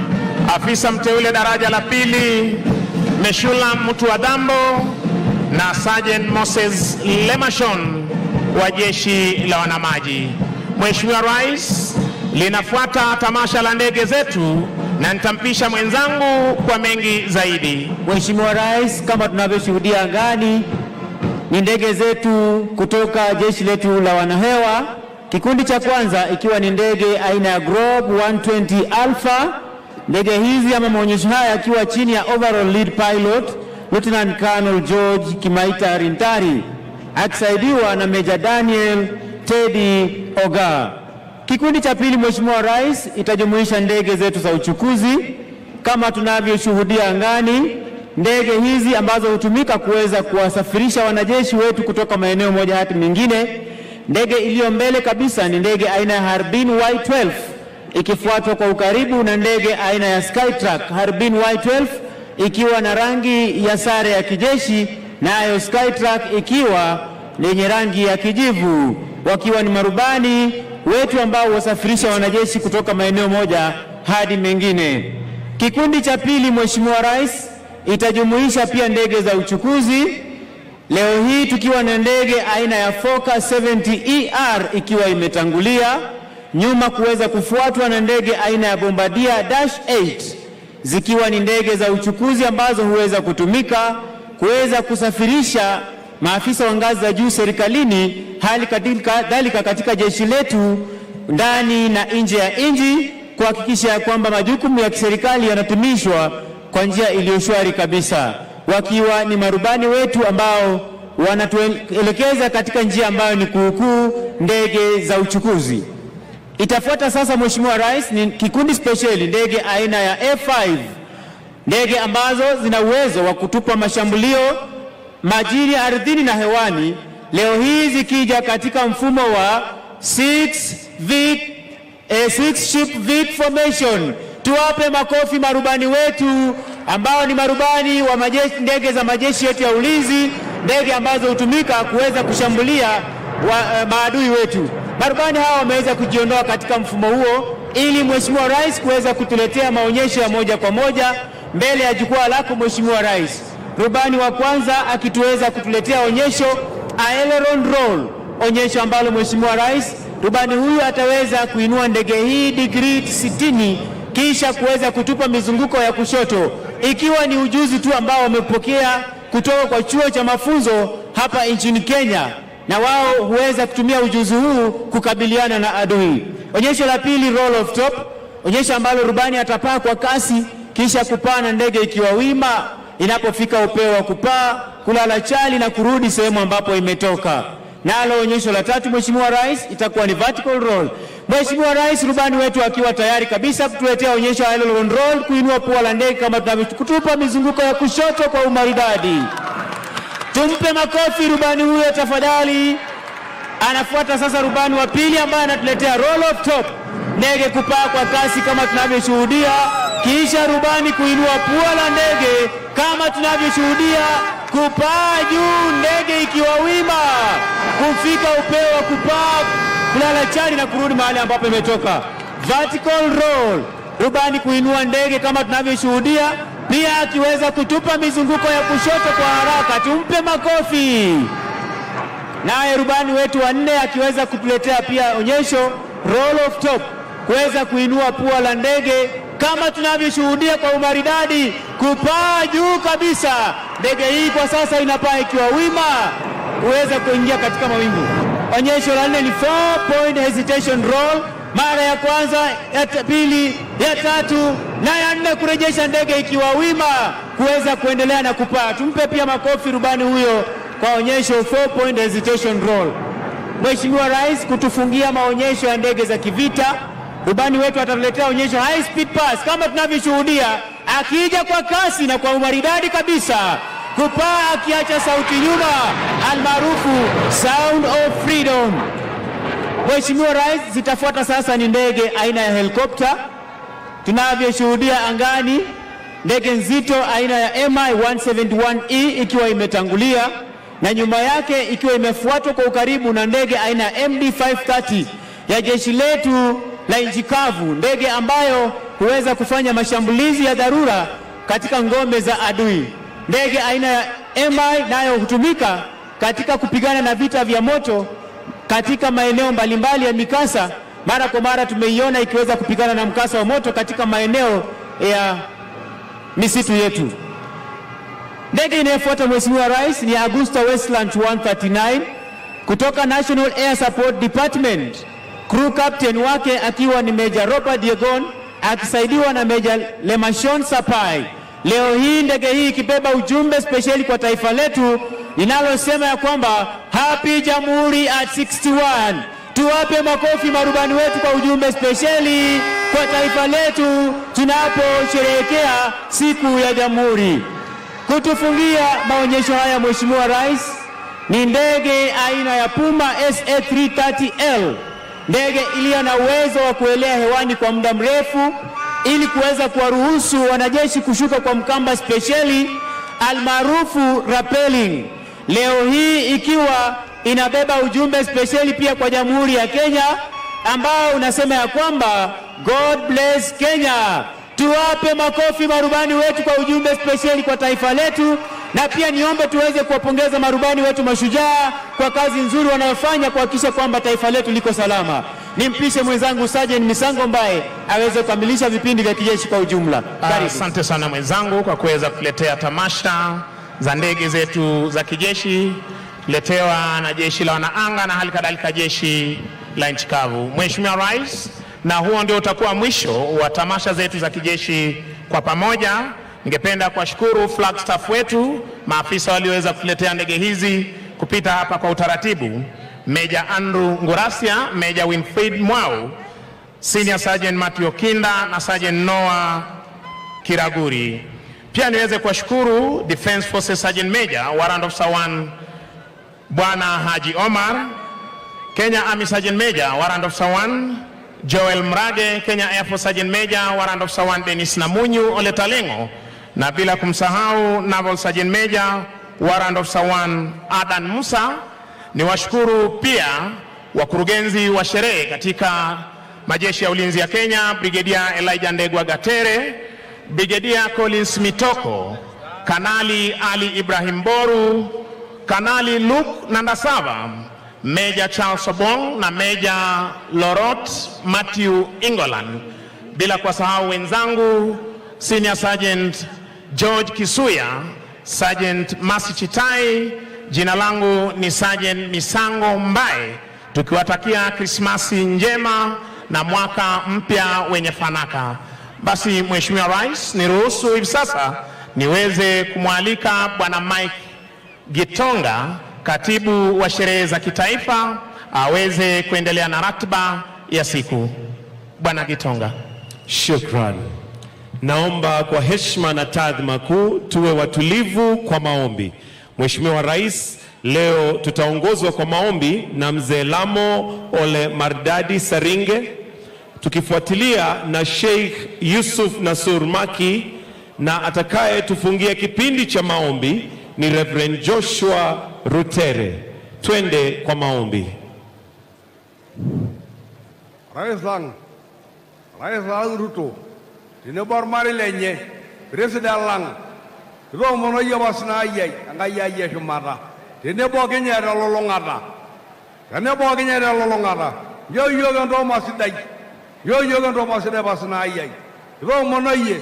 afisa mteule daraja la pili Meshula Mutuadambo na Sergeant Moses Lemashon wa Jeshi la Wanamaji. Mheshimiwa Rais, linafuata tamasha la ndege zetu na nitampisha mwenzangu kwa mengi zaidi. Mheshimiwa Rais, kama tunavyoshuhudia angani ni ndege zetu kutoka jeshi letu la wanahewa. Kikundi cha kwanza ikiwa ni ndege aina ya Globe 120 Alpha. Ndege hizi ama maonyesho haya yakiwa chini ya overall lead pilot Lieutenant Colonel George Kimaita Rintari akisaidiwa na Major Daniel Teddy Oga. Kikundi cha pili, Mheshimiwa Rais, itajumuisha ndege zetu za uchukuzi kama tunavyoshuhudia angani. Ndege hizi ambazo hutumika kuweza kuwasafirisha wanajeshi wetu kutoka maeneo moja hadi mengine. Ndege iliyo mbele kabisa ni ndege aina ya Harbin Y12 ikifuatwa kwa ukaribu na ndege aina ya Skytrack Harbin Y12 ikiwa na rangi ya sare ya kijeshi, nayo Skytrack ikiwa lenye rangi ya kijivu, wakiwa ni marubani wetu ambao wasafirisha wanajeshi kutoka maeneo moja hadi mengine. Kikundi cha pili, Mheshimiwa Rais, itajumuisha pia ndege za uchukuzi. Leo hii tukiwa na ndege aina ya Fokker 70ER ikiwa imetangulia nyuma, kuweza kufuatwa na ndege aina ya Bombardier Dash 8 zikiwa ni ndege za uchukuzi ambazo huweza kutumika kuweza kusafirisha maafisa wa ngazi za juu serikalini, hali kadhalika katika jeshi letu ndani na nje ya nchi, kuhakikisha ya kwamba majukumu ya kiserikali yanatumishwa kwa njia iliyo shwari kabisa, wakiwa ni marubani wetu ambao wanatuelekeza katika njia ambayo ni kuukuu ndege za uchukuzi. Itafuata sasa, Mheshimiwa Rais, ni kikundi spesheli ndege aina ya F5, ndege ambazo zina uwezo wa kutupa mashambulio majini, ardhini na hewani. Leo hii zikija katika mfumo wa 6 ship Vic formation. Tuwape makofi marubani wetu ambao ni marubani wa ndege za majeshi yetu ya ulinzi, ndege ambazo hutumika kuweza kushambulia maadui wetu. Marubani hawa wameweza kujiondoa katika mfumo huo ili Mheshimiwa Rais kuweza kutuletea maonyesho ya moja kwa moja mbele ya jukwaa lako Mheshimiwa Rais. Rubani wa kwanza akituweza kutuletea onyesho aileron roll, onyesho ambalo Mheshimiwa Rais, rubani huyu ataweza kuinua ndege hii degree 60 kisha kuweza kutupa mizunguko ya kushoto, ikiwa ni ujuzi tu ambao wamepokea kutoka kwa chuo cha mafunzo hapa nchini Kenya, na wao huweza kutumia ujuzi huu kukabiliana na adui. Onyesho la pili, roll of top, onyesho ambalo rubani atapaa kwa kasi kisha kupaa na ndege ikiwa wima inapofika upeo wa kupaa, kulala chali na kurudi sehemu ambapo imetoka. Nalo onyesho la tatu, Mheshimiwa Rais, itakuwa ni vertical roll. Mheshimiwa Rais, rubani wetu akiwa tayari kabisa kutuletea onyesho la aileron roll, kuinua pua la ndege kama tunavyokutupa mizunguko ya kushoto kwa umaridadi. Tumpe makofi rubani huyo tafadhali. Anafuata sasa rubani wa pili ambaye anatuletea roll of top, ndege kupaa kwa kasi kama tunavyoshuhudia, kisha rubani kuinua pua la ndege kama tunavyoshuhudia, kupaa juu, ndege ikiwa wima, kufika upeo wa kupaa, kulala chali na kurudi mahali ambapo imetoka. Vertical roll, rubani kuinua ndege kama tunavyoshuhudia, pia akiweza kutupa mizunguko ya kushoto kwa haraka. Tumpe makofi. Naye rubani wetu wa nne akiweza kutuletea pia onyesho roll of top, kuweza kuinua pua la ndege kama tunavyoshuhudia kwa umaridadi, kupaa juu kabisa. Ndege hii kwa sasa inapaa ikiwa wima, kuweza kuingia katika mawingu. Onyesho la nne ni 4-point hesitation roll, mara ya kwanza, ya pili, ya tatu na ya nne, kurejesha ndege ikiwa wima, kuweza kuendelea na kupaa. Tumpe pia makofi rubani huyo kwa onyesho 4-point hesitation roll. Mheshimiwa Rais, kutufungia maonyesho ya ndege za kivita, rubani wetu atatuletea onyesho high speed pass kama tunavyoshuhudia, akija kwa kasi na kwa umaridadi kabisa, kupaa akiacha sauti nyuma, almaarufu sound of freedom. Mheshimiwa Rais, zitafuata sasa ni ndege aina ya helikopta tunavyoshuhudia angani, ndege nzito aina ya Mi-171E ikiwa imetangulia na nyuma yake ikiwa imefuatwa kwa ukaribu na ndege aina ya MD-530 ya jeshi letu la nchi kavu, ndege ambayo huweza kufanya mashambulizi ya dharura katika ngome za adui. Ndege aina ya Mi nayo hutumika katika kupigana na vita vya moto katika maeneo mbalimbali ya mikasa. Mara kwa mara tumeiona ikiweza kupigana na mkasa wa moto katika maeneo ya misitu yetu. Ndege inayofuata Mheshimiwa Rais ni Augusta Westland 139 kutoka National Air Support Department, crew captain wake akiwa ni Major Robert Diegon akisaidiwa na Major Lemashon Sapai. Leo hii ndege hii ikibeba ujumbe spesheli kwa taifa letu linalosema ya kwamba Happy Jamhuri at 61. Tuwape makofi marubani wetu kwa ujumbe spesheli kwa taifa letu tunaposherehekea siku ya Jamhuri. Kutufungia maonyesho haya Mheshimiwa Rais ni ndege aina ya Puma SA-330L, ndege iliyo na uwezo wa kuelea hewani kwa muda mrefu ili kuweza kuwaruhusu wanajeshi kushuka kwa mkamba spesheli almaarufu rappelling. Leo hii ikiwa inabeba ujumbe spesheli pia kwa Jamhuri ya Kenya ambao unasema ya kwamba God bless Kenya. Tuwape makofi marubani wetu kwa ujumbe spesheli kwa taifa letu, na pia niombe tuweze kuwapongeza marubani wetu mashujaa kwa kazi nzuri wanayofanya kuhakikisha kwamba taifa letu liko salama. Nimpishe mwenzangu Sergeant Misango ambaye aweze kukamilisha vipindi vya kijeshi kwa ujumla. Karibu. Asante sana mwenzangu kwa kuweza kuletea tamasha za ndege zetu za kijeshi kuletewa na jeshi la wanaanga na hali kadhalika jeshi la nchi kavu. Mheshimiwa Rais, na huo ndio utakuwa mwisho wa tamasha zetu za kijeshi kwa pamoja. Ningependa kuwashukuru flag staff wetu, maafisa walioweza kuletea ndege hizi kupita hapa kwa utaratibu. Major Andrew Ngurasia, Major Winfried Mwau, Senior Sergeant Matthew Kinda na Sergeant Noah Kiraguri. Pia niweze kuwashukuru Defense Forces Sergeant Major Warrant Officer 1 Bwana Haji Omar, Kenya Army Sergeant Major Warrant Officer 1 Joel Mrage, Kenya Air Force Sergeant Major Warrant Officer 1 Dennis Namunyu Ole Talengo, na bila kumsahau Naval Sergeant Major Warrant Officer 1 Adan Musa. Ni washukuru pia wakurugenzi wa sherehe katika majeshi ya ulinzi ya Kenya, Brigadier Elijah Ndegwa Gatere, Brigadier Collins Mitoko, Kanali Ali Ibrahim Boru, Kanali Luke Nandasava, Major Charles Obong na Major Lorot Matthew Ingolan, bila kuwasahau wenzangu Senior Sergeant George Kisuya, Sergeant Masi Chitai. Jina langu ni Sergeant Misango Mbae, tukiwatakia Krismasi njema na mwaka mpya wenye fanaka. Basi Mheshimiwa Rais, niruhusu hivi sasa niweze kumwalika Bwana Mike Gitonga, katibu wa sherehe za kitaifa, aweze kuendelea na ratiba ya siku. Bwana Gitonga. Shukran. Naomba kwa heshima na taadhima kuu tuwe watulivu kwa maombi. Mheshimiwa Rais, leo tutaongozwa kwa maombi na Mzee Lamo Ole Mardadi Saringe, tukifuatilia na Sheikh Yusuf Nasur Maki, na atakaye tufungia kipindi cha maombi ni Reverend Joshua Rutere. Twende kwa maombi. Rais lang Ruto, tinebor mari lenye, President lang, ro mono yabasna ayay, angayay shumara, tinebo Kenya lolongata, tinebo Kenya lolongata, yo gando masidai, yo gando maside basna ayay, ro mono ye,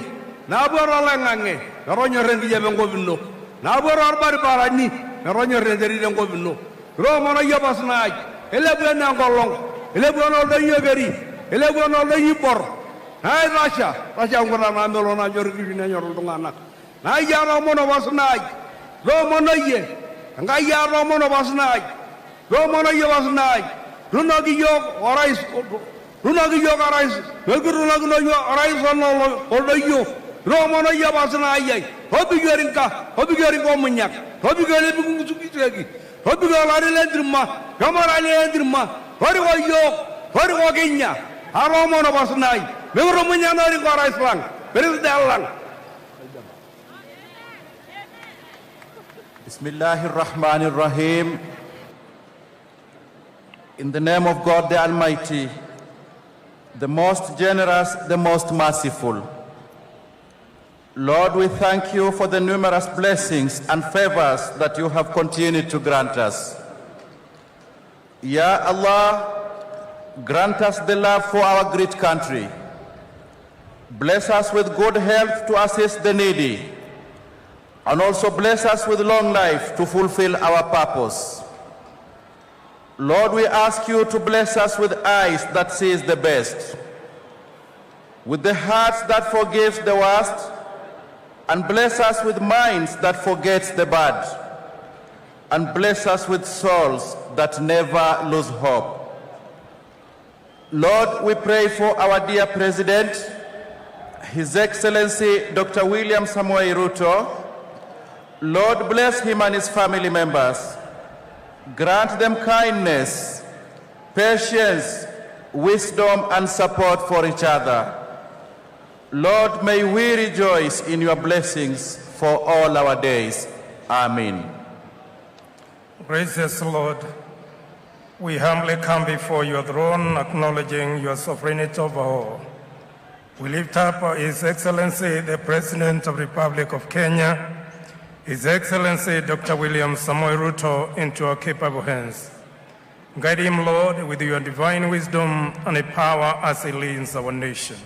na boro langange, ronyo rendi jabengo binno, na boro arbari barani, ronyo rendi dengo binno, ro mono yabasna ay, elebu na ngolong, elebu no danyo gari, elebu no danyo bor. Hai Rasha ngora na melo na jor gi na nyor ndungana na ya ro mono wasnai ro mono ye nga ya ro mono wasnai ro mono ye wasnai runo gi yo orais meguru na guno yo orais no odo yo ro mono ye wasnai ye hobi gerinka munyak hobi gele bi ngusuki tegi hobi gala lendirma kamara lendirma hori wo Kenya aro mono wasnai Meguru munyano ri kora islang, President lang. Bismillahirrahmanirrahim. In the name of God the Almighty, the most generous, the most merciful. Lord, we thank you for the numerous blessings and favors that you have continued to grant us. Ya Allah, grant us the love for our great country. Bless us with good health to assist the needy, and also bless us with long life to fulfill our purpose. Lord, we ask you to bless us with eyes that sees the best, with the hearts that forgives the worst, and bless us with minds that forgets the bad, and bless us with souls that never lose hope. Lord, we pray for our dear President, His Excellency Dr. William Samoei Ruto. Lord, bless him and his family members. Grant them kindness, patience, wisdom, and support for each other. Lord, may we rejoice in your blessings for all our days. Amen. Gracious Lord, we humbly come before your throne, acknowledging your sovereignty over all. We lift up His Excellency, the President of the Republic of Kenya, His Excellency Dr. William Samoei Ruto, into our capable hands. Guide him, Lord, with your divine wisdom and power as he leads our nation.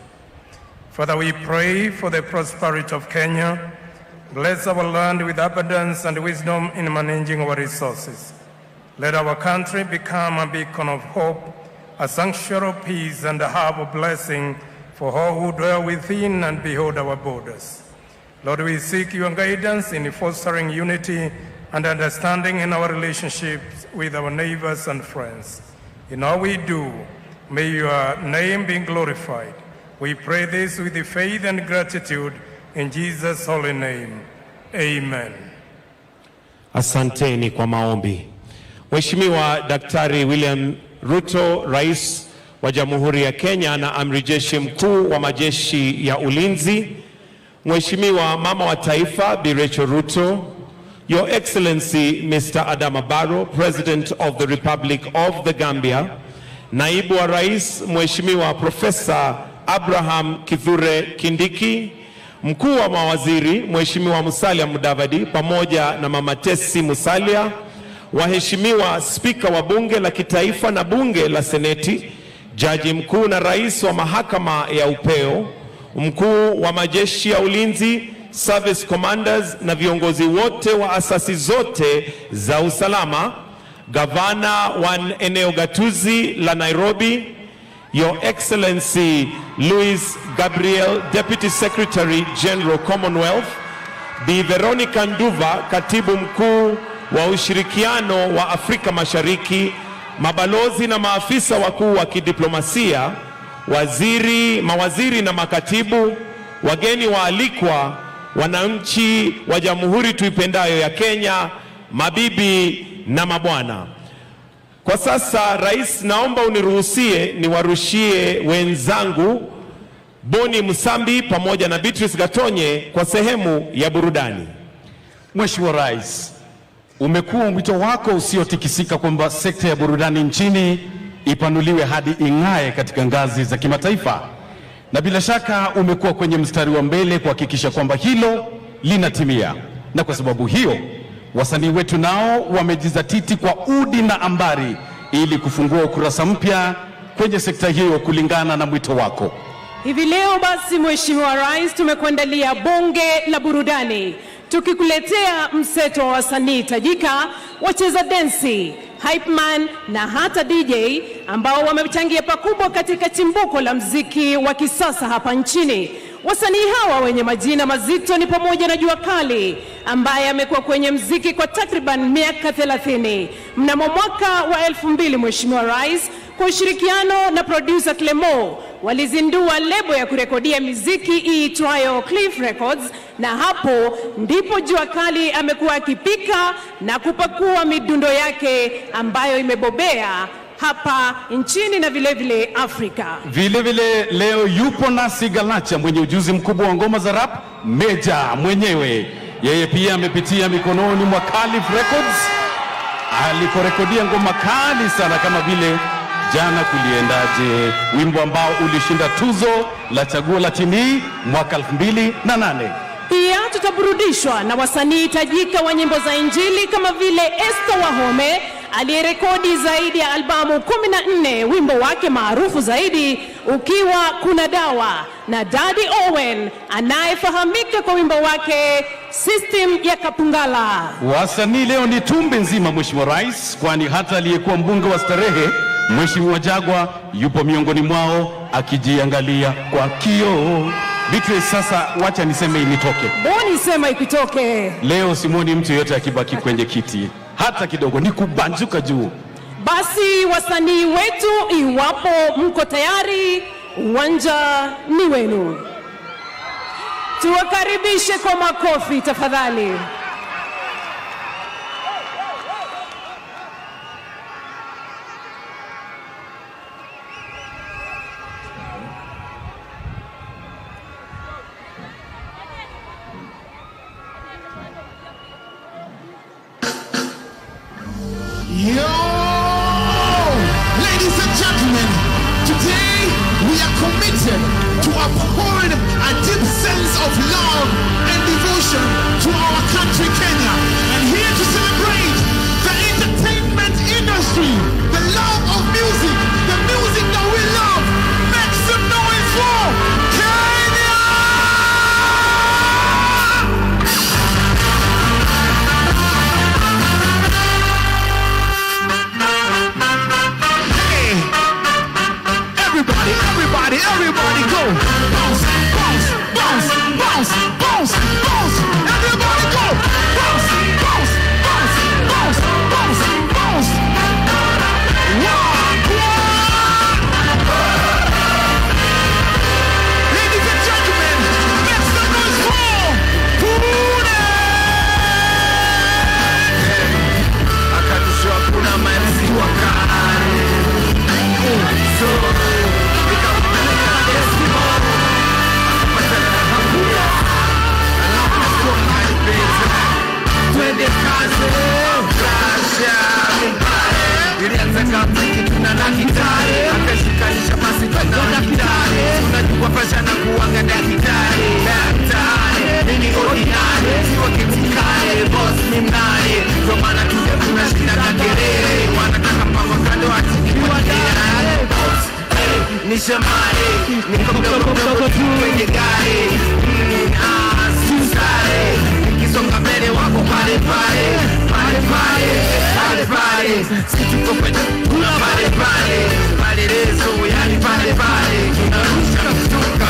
Father, we pray for the prosperity of Kenya. Bless our land with abundance and wisdom in managing our resources. Let our country become a beacon of hope, a sanctuary of peace, and a hub of blessing for all who dwell within and beyond our borders. Lord, we seek your guidance in fostering unity and understanding in our relationships with our neighbors and friends. In all we do, may your name be glorified. We pray this with faith and gratitude in Jesus' holy name. Amen. Asanteni kwa maombi. Mheshimiwa Daktari William Ruto, Rais wa Jamhuri ya Kenya na Amiri Jeshi Mkuu wa Majeshi ya Ulinzi, Mheshimiwa Mama wa Taifa Bi Rachel Ruto, Your Excellency Mr. Adama Barrow, President of the Republic of the Gambia, Naibu wa Rais Mheshimiwa Profesa Abraham Kithure Kindiki, Mkuu wa Mawaziri Mheshimiwa Musalia Mudavadi pamoja na Mama Tesi Musalia, waheshimiwa Spika wa Bunge la Kitaifa na Bunge la Seneti, Jaji Mkuu na Rais wa Mahakama ya Upeo, Mkuu wa Majeshi ya Ulinzi, Service Commanders na viongozi wote wa asasi zote za usalama, Gavana wa eneo gatuzi la Nairobi, Your Excellency Louis Gabriel, Deputy Secretary General Commonwealth, Bi Veronica Nduva, Katibu Mkuu wa Ushirikiano wa Afrika Mashariki, mabalozi na maafisa wakuu wa kidiplomasia, mawaziri na makatibu, wageni waalikwa, wananchi wa Jamhuri tuipendayo ya Kenya, mabibi na mabwana. Kwa sasa Rais, naomba uniruhusie niwarushie wenzangu Boni Musambi pamoja na Beatrice Gatonye kwa sehemu ya burudani. Mheshimiwa Rais, umekuwa mwito wako usiotikisika kwamba sekta ya burudani nchini ipanuliwe hadi ing'ae katika ngazi za kimataifa, na bila shaka umekuwa kwenye mstari wa mbele kuhakikisha kwamba hilo linatimia, na kwa sababu hiyo wasanii wetu nao wamejizatiti kwa udi na ambari ili kufungua ukurasa mpya kwenye sekta hiyo kulingana na mwito wako. Hivi leo basi, Mheshimiwa Rais, tumekuandalia bonge la burudani tukikuletea mseto wa wasanii tajika, wacheza densi, hype man na hata DJ ambao wamechangia pakubwa katika chimbuko la mziki wa kisasa hapa nchini. Wasanii hawa wenye majina mazito ni pamoja na Jua Kali ambaye amekuwa kwenye mziki kwa takriban miaka 30. Mnamo mwaka wa 2000, Mheshimiwa Rais, kwa ushirikiano na producer Clemo walizindua lebo ya kurekodia miziki iitwayo Cliff Records, na hapo ndipo Jua Kali amekuwa akipika na kupakua midundo yake ambayo imebobea hapa nchini na vile Afrika. Vile leo yupo nasi Galacha mwenye ujuzi mkubwa wa ngoma za rap, Meja mwenyewe. Yeye pia amepitia mikononi mwa Calif Records alikorekodia ngoma kali sana kama vile Jana Kuliendaje, wimbo ambao ulishinda tuzo la chaguo la TV mwaka 2008. Pia tutaburudishwa na wasanii tajika wa nyimbo za Injili kama vile Esther Wahome aliyerekodi zaidi ya albamu 14, wimbo wake maarufu zaidi ukiwa Kuna Dawa, na Daddy Owen anayefahamika kwa wimbo wake System ya Kapungala. Wasanii leo ni tumbe nzima, Mheshimiwa Rais, kwani hata aliyekuwa mbunge wa Starehe Mheshimiwa Jagwa yupo miongoni mwao akijiangalia kwa kioo. Beatrice, sasa wacha niseme initoke. Boni sema ikitoke. Leo simoni mtu yote akibaki kwenye kiti hata kidogo, ni kubanjuka juu. Basi wasanii wetu, iwapo mko tayari, uwanja ni wenu. Tuwakaribishe kwa makofi tafadhali. Ladies and gentlemen, today we are committed to uphold a deep sense of love and devotion to our country, Kenya. And here to celebrate the entertainment industry, the love of music, the music that we love. Make some noise for Kenya! Everybody go! Bounce, bounce, bounce, bounce, bounce, bounce! Everybody go! Bounce, bounce, bounce, bounce, bounce, bounce! One! Ladies and gentlemen, make some noise for Pune! Akatusha kuna MC wakari. So ilianza kama kituna na kitare, akashikanisha basi twenda na kitare, unajua pasha na kuanga na kitare, mini ordinary, siwa kitikare, boss ni mnare, kwa maana tuze tunashinda na kelele, wanataka mpango kando atiki kwa dare, boss, ni shamare, ni kombe kwenye gare, susare, nikisonga mbele wako pale pale, pale pale, pale pale, situko kwenda kuna pale pale, pale rezo, yani pale pale, tunarusha kutoka.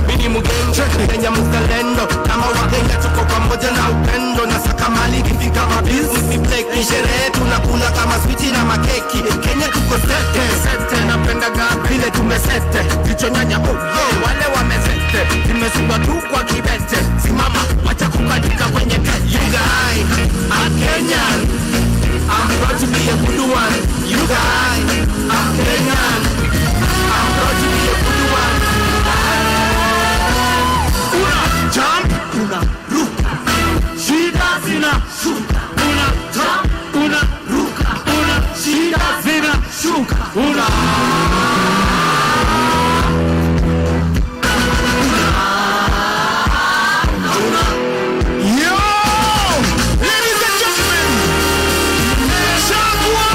Mini mugenje, Kenya mzalendo, kama Wakenya tuko pamoja na upendo, na saka mali kifika mabusiness ni break, ni sherehe tunakula kama switi na makeki, Kenya tuko sete, napenda vile tumesete, vichonyanya wale wamesete, timesungwa tu kwa kibete, simama, wacha kukatika kwenye kete. You guys are Kenyan, I'm proud to be a good one. You guys are Kenyan, I'm proud to be a good one. Jump, una ruka, shida zina shuka, una jump, una ruka, una shida zina shuka, una. Yo, ladies and gentlemen, Jagwa.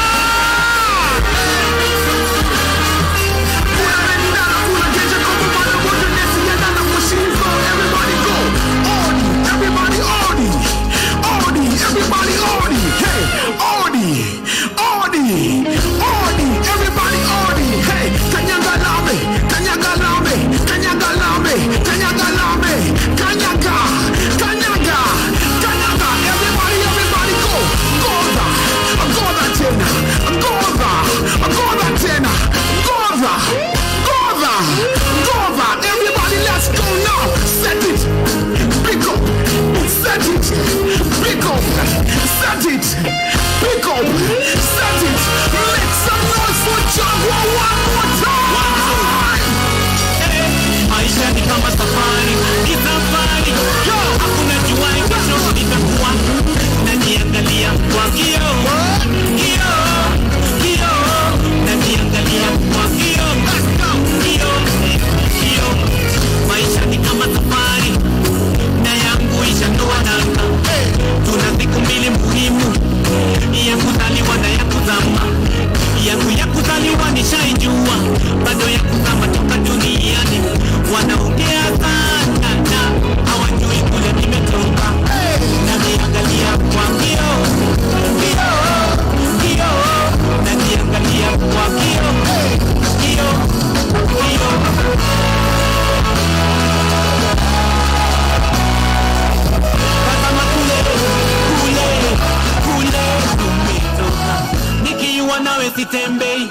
kule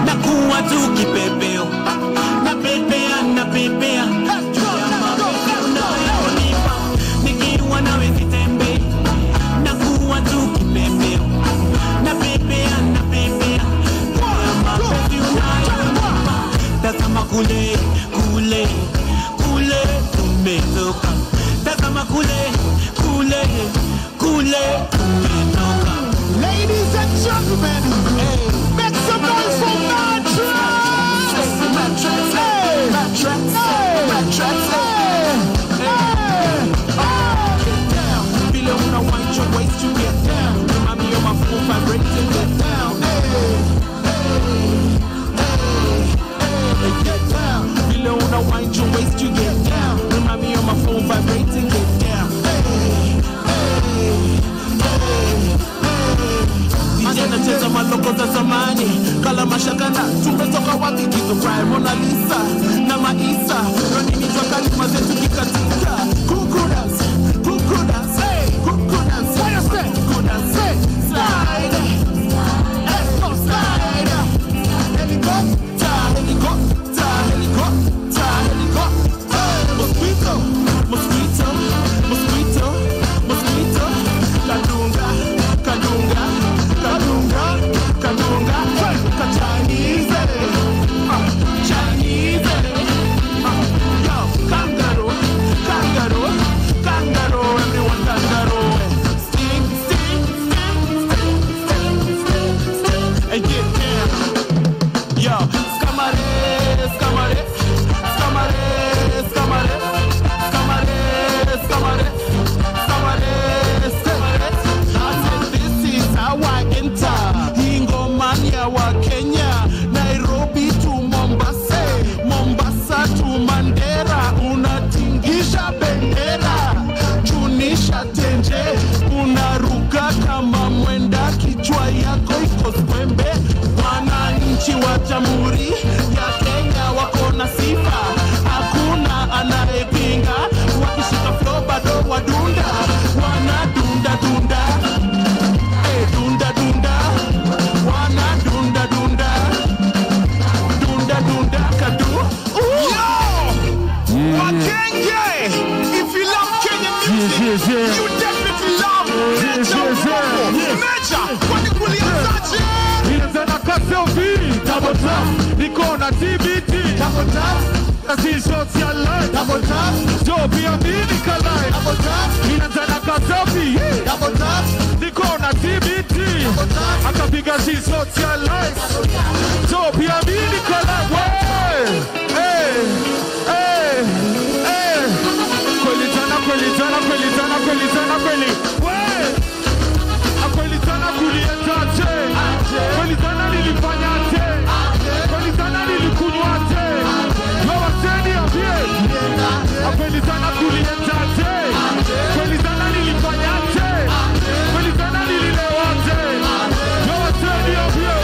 na kuwa tu kipepeo, na pepea juu ya mapenzi unayonipa, nikiwa nawe sitembei, na kuwa tu kipepeo, na pepea juu ya mapenzi unayonipa. Tazama kule tumetoka, tazama kule tumetoka. Ladies and gentlemen, make some noise for Get down, vile una want your waist to get down. Remind me of my full vibration, get down. Get down, vile una want your waist to get down. Remind me of my full vibrating, get down. Nacheza maloko za zamani kala mashakana, tumetoka wapi? Kizo Prime, Mona Lisa na Maisa, ranini twa kalima zetu kikatika. Kukudas, hey, kukudas, what you say? Kukudas, hey, slide, let's go slide. Helicopter, mosquito, kadunga, Chinese, yo, kangaroo, everyone kangaroo. Sting, and get down. Yo, scamare. This is how I enter. Ingomania wa Kenya, Nairobi to Mombasa to Mandera, unatingisha bendera, chunisha tenje, unaruka kama mwenda, kichwa yako iko swembe. Wananchi wa Jamhuri ya Kenya wako na sifa, hakuna anayepinga, wakishika flow bado wadunda, wanadunda kadu. Wakenge, if you love Kenyan music, you definitely love Major Bongo. Major, kwani kulianzaje? Ilianza kwa selfie, double tap, niko na TBT, double tap, kasi social life, double tap, jo pia mimi kalai, double tap, ilianza kwa selfie, double tap, niko na TBT, double tap, akapiga si social life, jo pia mimi kalai, hey. Kweli akwelitana kulienzaje, kwelitana nilifanyaje, kwelitana nilikunywaje, yowaseni ambie, akwelitana kulienzaje, kwelitana nilifanyaje, kwelitana nililewaje, yowaseni ambie,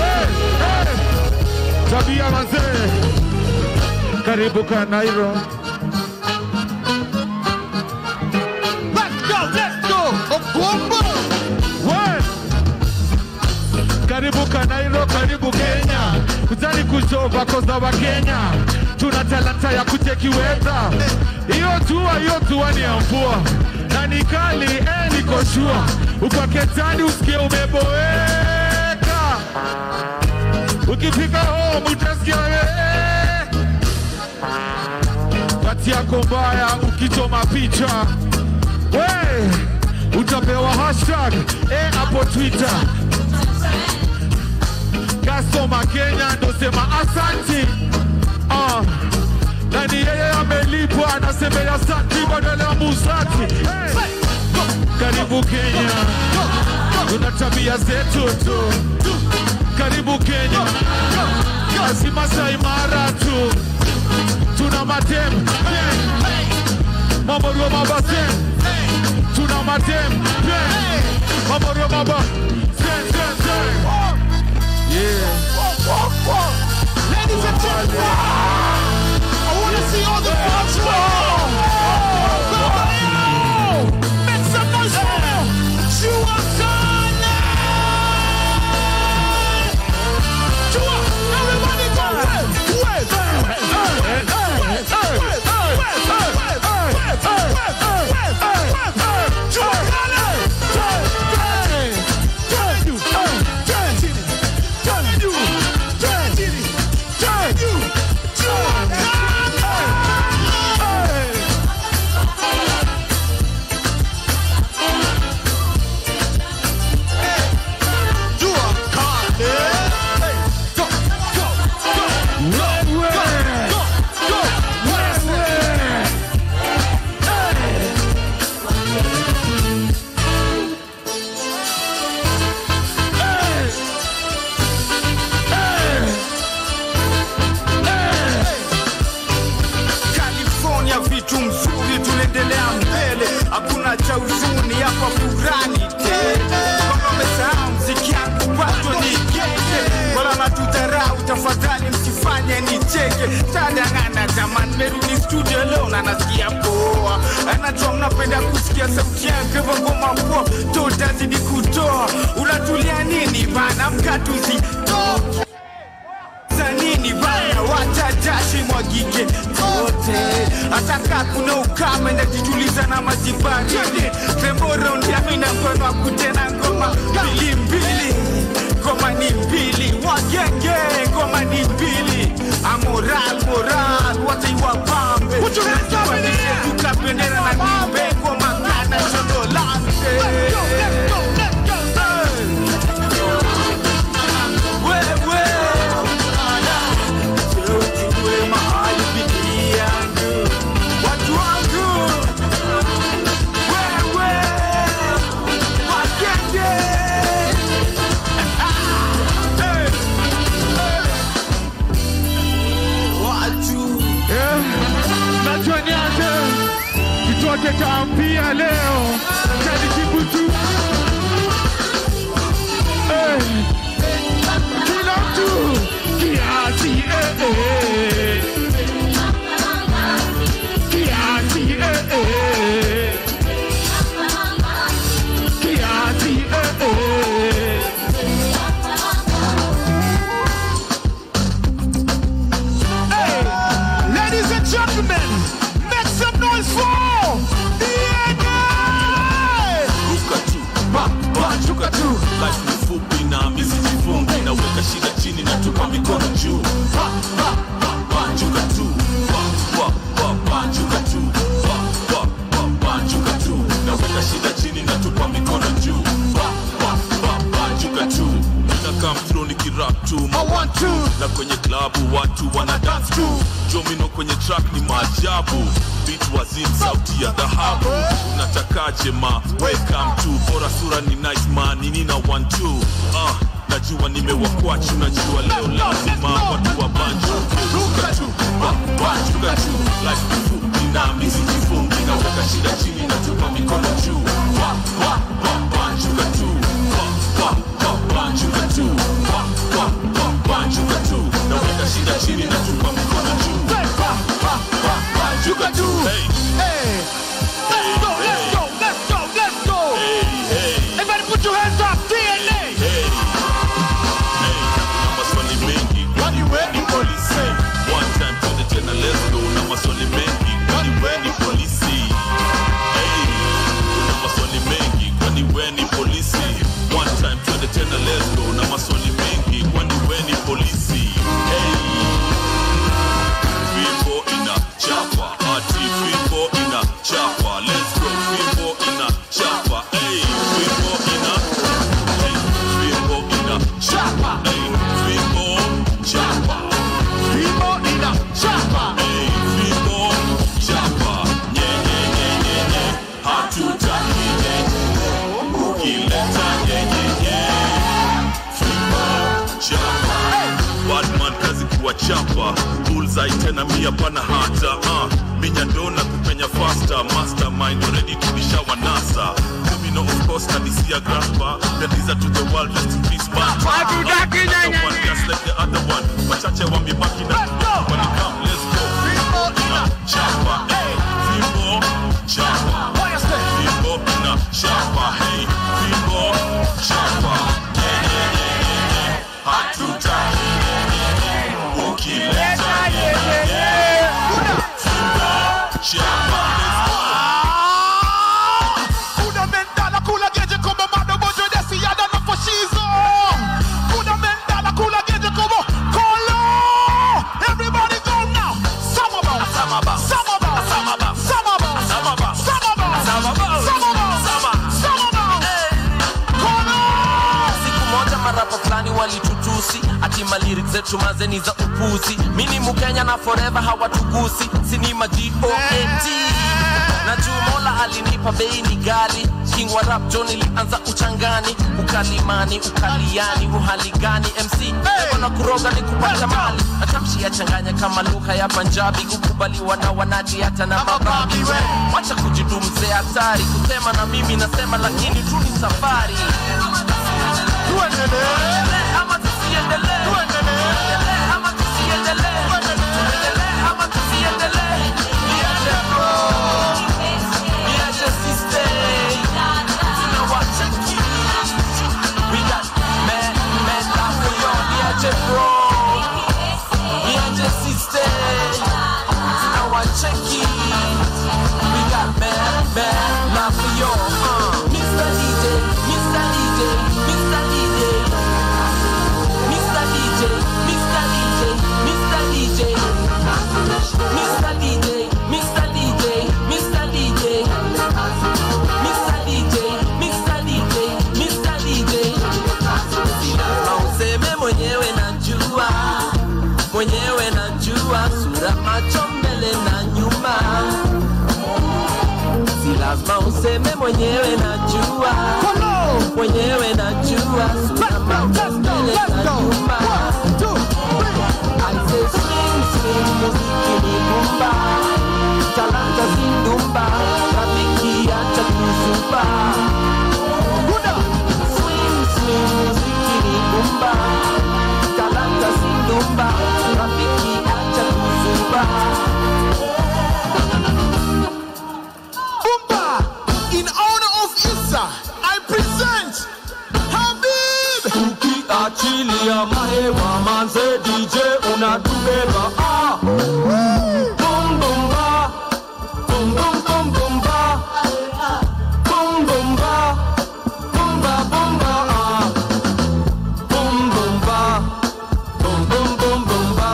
tabia mazee, karibu Kanairo. Karibu Kanairo, karibu Kenya, kuzani kuchova koza wa Kenya, tuna talanta ya kutekiweza, hiyo jua ni ya mvua, na ni kali, niko shua, ukaketani usikie umeboeka, ukifika home utasikia kati yako mbaya, ukichoma picha, utapewa hashtag, hapo Twitter, Kasoma Kenya ndo sema asanti, nani yeye amelipwa anasema asanti badala ya musati. Karibu Kenya, tuna tabia zetu tu. Karibu Kenya, kasi Masai Mara tu. Tuna madem, Mamorio Mabase. Tuna madem, Mamorio Mabase. Yeah. Ladies and gentlemen, I want to see all the fans roll. Make some noise for me. Chuakana. dharau, tafadhali msifanye nicheke. Tadangana jamani, merudi studio leo na nasikia poa. Anajua mnapenda kusikia sauti yake kwa ngoma poa. Tutazidi kutoa, unatulia nini bana, mkatuzi toa nini bana, watajashi mwagike kote. Ataka kuna ukame na jituliza na majibani. Tembora undiami na mkono kutena ngoma mbili mbili. Ngoma ni mbili, wagenge ngoma ni mbili. Amoral, moral, wata iwa pambe. Tuka bendera na nimbe ngoma kana shoto lante. Tampia leo Kani kibutu kila mtu kiasi kiasi kiasi Ladies and gentlemen, make some noise for Banjuka tu, life ni fupi na misi jifungi. Naweka shida chini na tupa mikono juu. Banjuka tu, banjuka tu, banjuka tu. Naweka shida chini na tupa mikono juu. Banjuka tu. Nina come through nikirap tu, I want to. Na kwenye klabu watu wana dance tu. Jomino kwenye track ni maajabu. Beat wazim sauti ya dhahabu. Unatakaje ma, welcome to. Bora sura ni nice man, nina 1-2. Najua nimewakwachu, najua leo lazima watu wa banjuka tu, banjuka tu. Life ni fupi na misi jifungi. Naweka shida chini na tupa mikono juu. Banjuka tu, banjuka tu, banjuka tu. Naweka shida chini na tupa mikono juu. Banjuka tu. Hey, let's go, let's go, let's go, let's go. Everybody put your hands up, DNA. Na maswali mengi, kwani wewe ni polisi? One time to the tena, let's go. Na maswali mengi, kwani wewe ni polisi? Na maswali mengi, kwani wewe ni polisi? One time to the tena, let's go. Na maswali mengi, kwani wewe ni polisi? Fimbo ina chapa, ati fimbo ina chapa. Let's go, fimbo ina chapa. Fimbo ina chapa. Fimbo chapa. Fimbo ina chapa. Fimbo chapa. Nye. Hatutaki nye. Ukileta nye. Fimbo chapa. Badman kazi kuwa chapa. Bullseye tena mia pana hata. Minya dona kupenya faster. Mastermind already tulisha wanasa. Domino of course na disia graspa. The desert to the world, rest in peace man. Hatutaki nye. One just like the other one. Wachache wamebaki na when it come, let's go. Fimbo ina chapa. Fimbo chapa. Fimbo ina chapa. Fimbo chapa. Hatutaki ukileta chapa. Kuna mendala kula geje como mado bojo desi yada no fashizo. Kuna mendala kula geje como kolo. Everybody go now. Samaba. Samaba. Samaba. Samaba. Samaba. Samaba. Samaba. Samaba. Samaba. Kolo. Siku moja marapa fulani walitutusi ati lyrics zetu mazeni za upuzi. Mini Mkenya na forever hawatugusi. Sinima G-O-A-T. Na Jumola alinipa bei ni gali. King wa rap John ilianza uchangani. Ukalimani, ukaliani, uhaligani MC na kuroga ni kupata mali. Matamshi ya changanya kama lugha ya Punjabi. Kukubaliwa na wanati hata na mababi. Wacha kujidumze hatari. Kusema na mimi nasema lakini tu ni safari. Tuendelee ama tusiendelee? Tuendelee. useme mwenyewe najua, mwenyewe najua, suna mambo mbele na nyuma. I say swing, swing, muziki ni rumba, talanta zindumba, rafiki acha kuzumba. Swing, swing, muziki ni rumba, talanta zindumba, rafiki acha kuzumba. In honor of Issa, I present Habib. Ukiachilia mahewa manze DJ unatubeba. Boom boom ba, boom boom boom boom ba, boom boom ba, boom ba boom ba, boom boom ba, boom boom boom boom ba,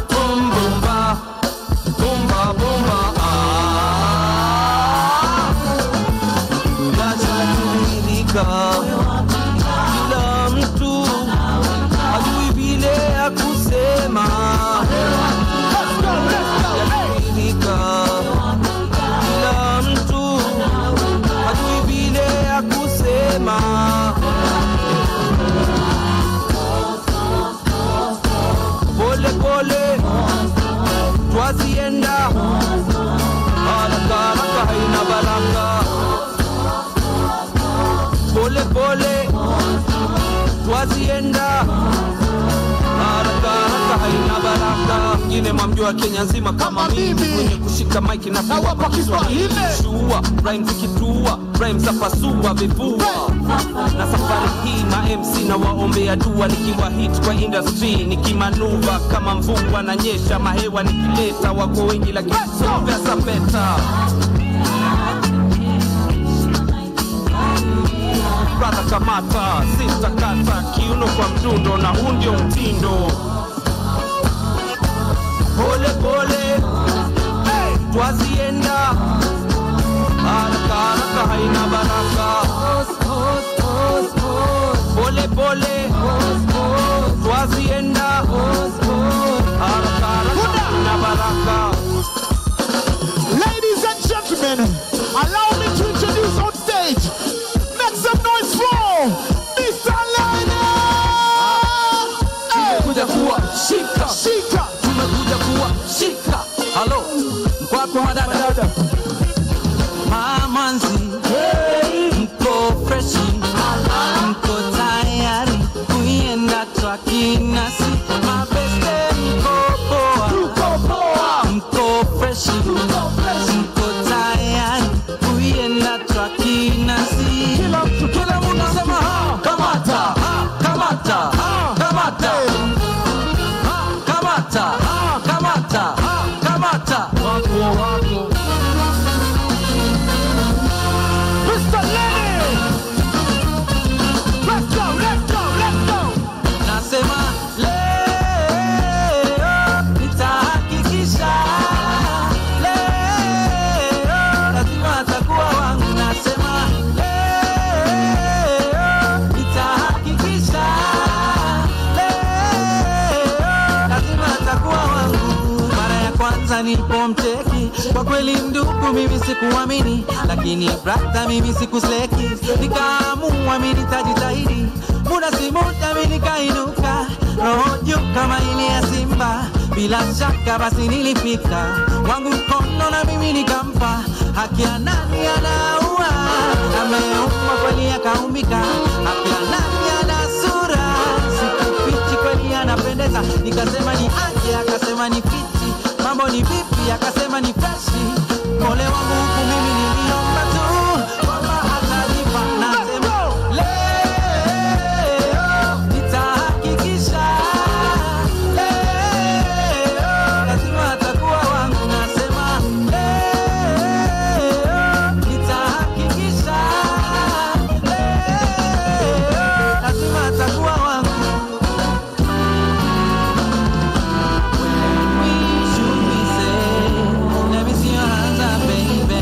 boom boom ba, boom ba boom ba. Kila mtu hajui vile ya kusema, kila mtu hajui vile ya kusema. Pole pole twazienda, haraka haraka haina baraka. Pole pole twazienda, haraka haraka haina baraka. Ngine mwamjua Kenya nzima kama mimi, mwenye kushika mic na kuwa kwa Kiswahili. Shua, rhymes zikitua, rhymes za pasua vifua. Na safari hii ma MC na waombea dua, nikiwa hit kwa industry, nikimanuva kama mvua na nyesha, mahewa nikileta wako wengi lakini sovya sapeta. Brother kamata, sister kata, kiuno kwa mdundo na huu ndio mtindo. Pole pole twazienda, haraka haraka haina baraka. Pole pole twazienda, haraka haraka haina baraka. Ladies and gentlemen, allow me to introduce on stage. Make some noise for Mr. Lionel. Tumekuja kuwa shika, shika. Tumekuja kuwa shika. Halo, mkwako madada, mamanzi, mko freshi, mko tayari kuienda twakinasi, mabeste mko poa, mko freshi, mko tayari kuienda twakinasi. Kila mtu sema kamata, kamata, kamata, kamata, kamata, kamata. Wako wako Mr. Lenny. Let's go, let's go, let's go. Nasema leo nitahakikisha, leo lazima atakuwa wangu. Nasema leo nitahakikisha, leo lazima atakuwa wangu. Mara ya kwanza nilipomcheki, kwa kweli ndugu mimi sikuamini, lakini brother mimi sikusleki, nikaamua mimi nitajitahidi. Muda si muda mimi nikainuka, roho juu kama ile ya simba, bila shaka basi nilifika wangu mkono na mimi nikampa. Haki ya nani anaua, ameumba kweli akaumbika. Haki ya nani ana sura, sikufichi kweli anapendeza. Nikasema ni aje, akasema ni fiti. Mambo ni vipi, akasema ni freshi. Mole wangu huku mimi niliomba tu kwamba atanipa. Nasema leo nitahakikisha, leo lazima atakuwa wangu. Nasema leo nitahakikisha, leo lazima atakuwa wangu. Let me see your hands up, baby.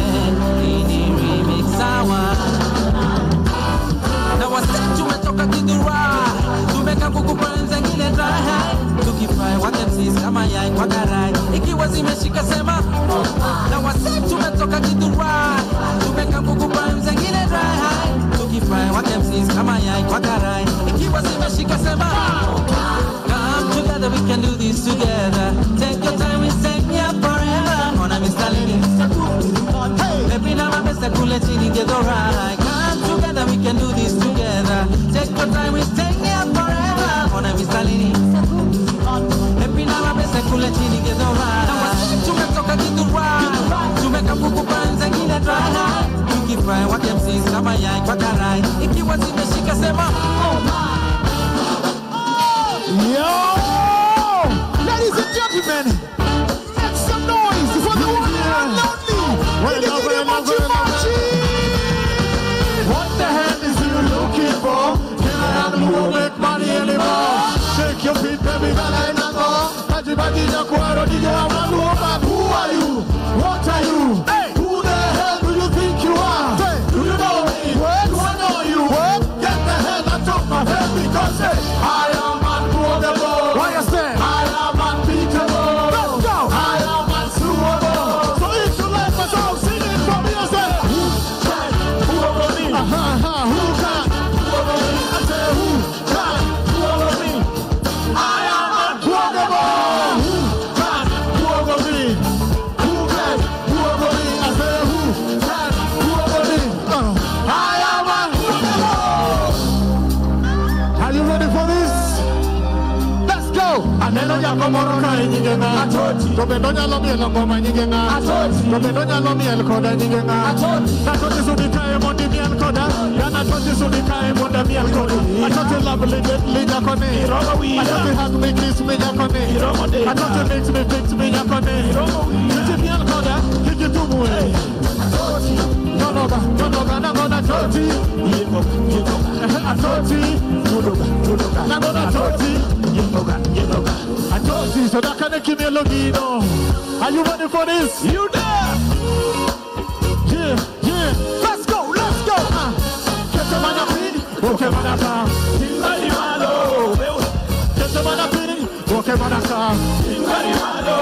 Ini remix sawa. Na wase tumetoka kidura, tumeka kukupanza ngine raha, tukifry watemsis kama yai kwa karai, ikiwa zimeshika sema. Na wase tumetoka kidura, this together. Take your time, we stay here forever. Ona Mr. Lini. Baby, now I'm Mr. Kuletini, get alright. Come together, we can do this together. Take your time, we stay here forever. Ona Mr. Lini. Baby, now I'm Mr. Kuletini, get alright. Tumetoka kidurai, tumeka kuku panza ngine dry. Tukifry wakemsi kama yai kwa karai. Ikiwa zimeshika sema oh my. Yo! Ladies and gentlemen, make some noise for the one and only. What the hell is you looking for? Can I have a little make money anymore? Shake your feet, baby, that I know. Who are you? What are you? Hey. Who the hell do you think you are? Hey. Do you know me? What? Do I know you? What? Get the hell out of my head because hey, I am unquotable. Why you say? I am unbeatable. Let's go. I am unsuable. So if you like my song, sing it for me and say who can? Who over me? Who can? Who over me? I say who can? Who over me? I am unquotable. Aneno nyako moro ka nyinge nga Atoti to bendo nyalo mielo ngoma nyinge nga Atoti to bendo nyalo miel koda nyinge nga Atoti Atoti sudi kae mondi miel koda Yana atoti sudi kae mondi miel koda Atoti love li nyako ni Atoti hug me kiss me nyako ni Atoti mix me fix me nyako ni Kiti miel koda kiki tumue Atoti Tonoga nangona atoti Atoti Tudoga nangona atoti Atoti, so that can give me a logino. Are you ready for this? You there? Yeah. Let's go. Get the man up in, okay, man up. Timbali malo. Get the man up in, okay, man up. Timbali malo.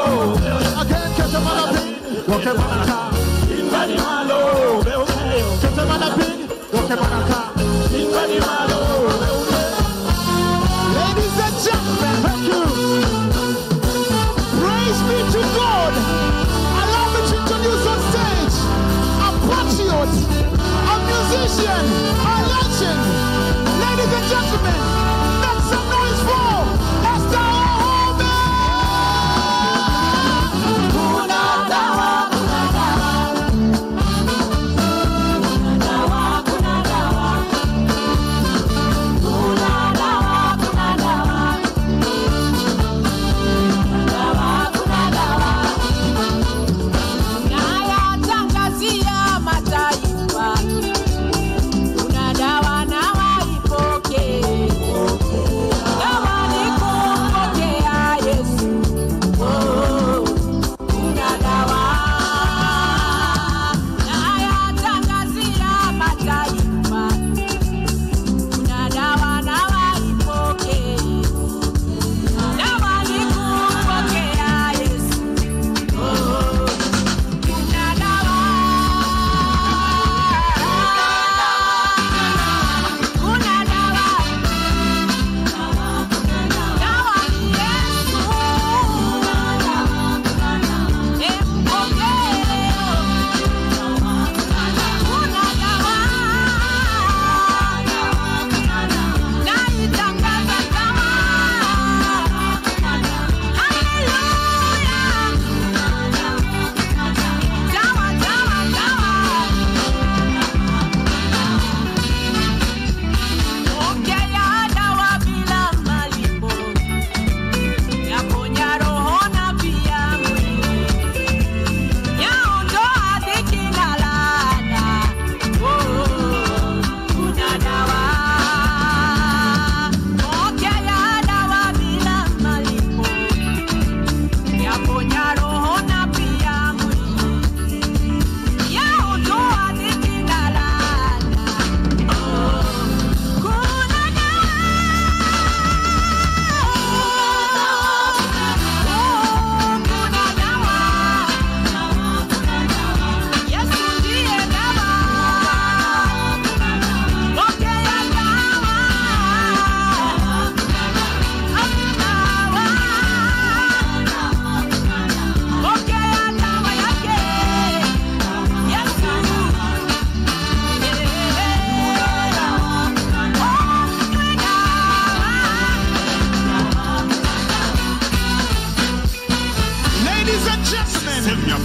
Again, get the man up in, okay, man up. Timbali malo. Get the man up in, okay, man up. Timbali malo. Ladies and gentlemen, thank you. Praise be to God. Allow me to introduce on stage a patriot, a musician, a legend. Ladies and gentlemen, make some noise for Esther Ahome.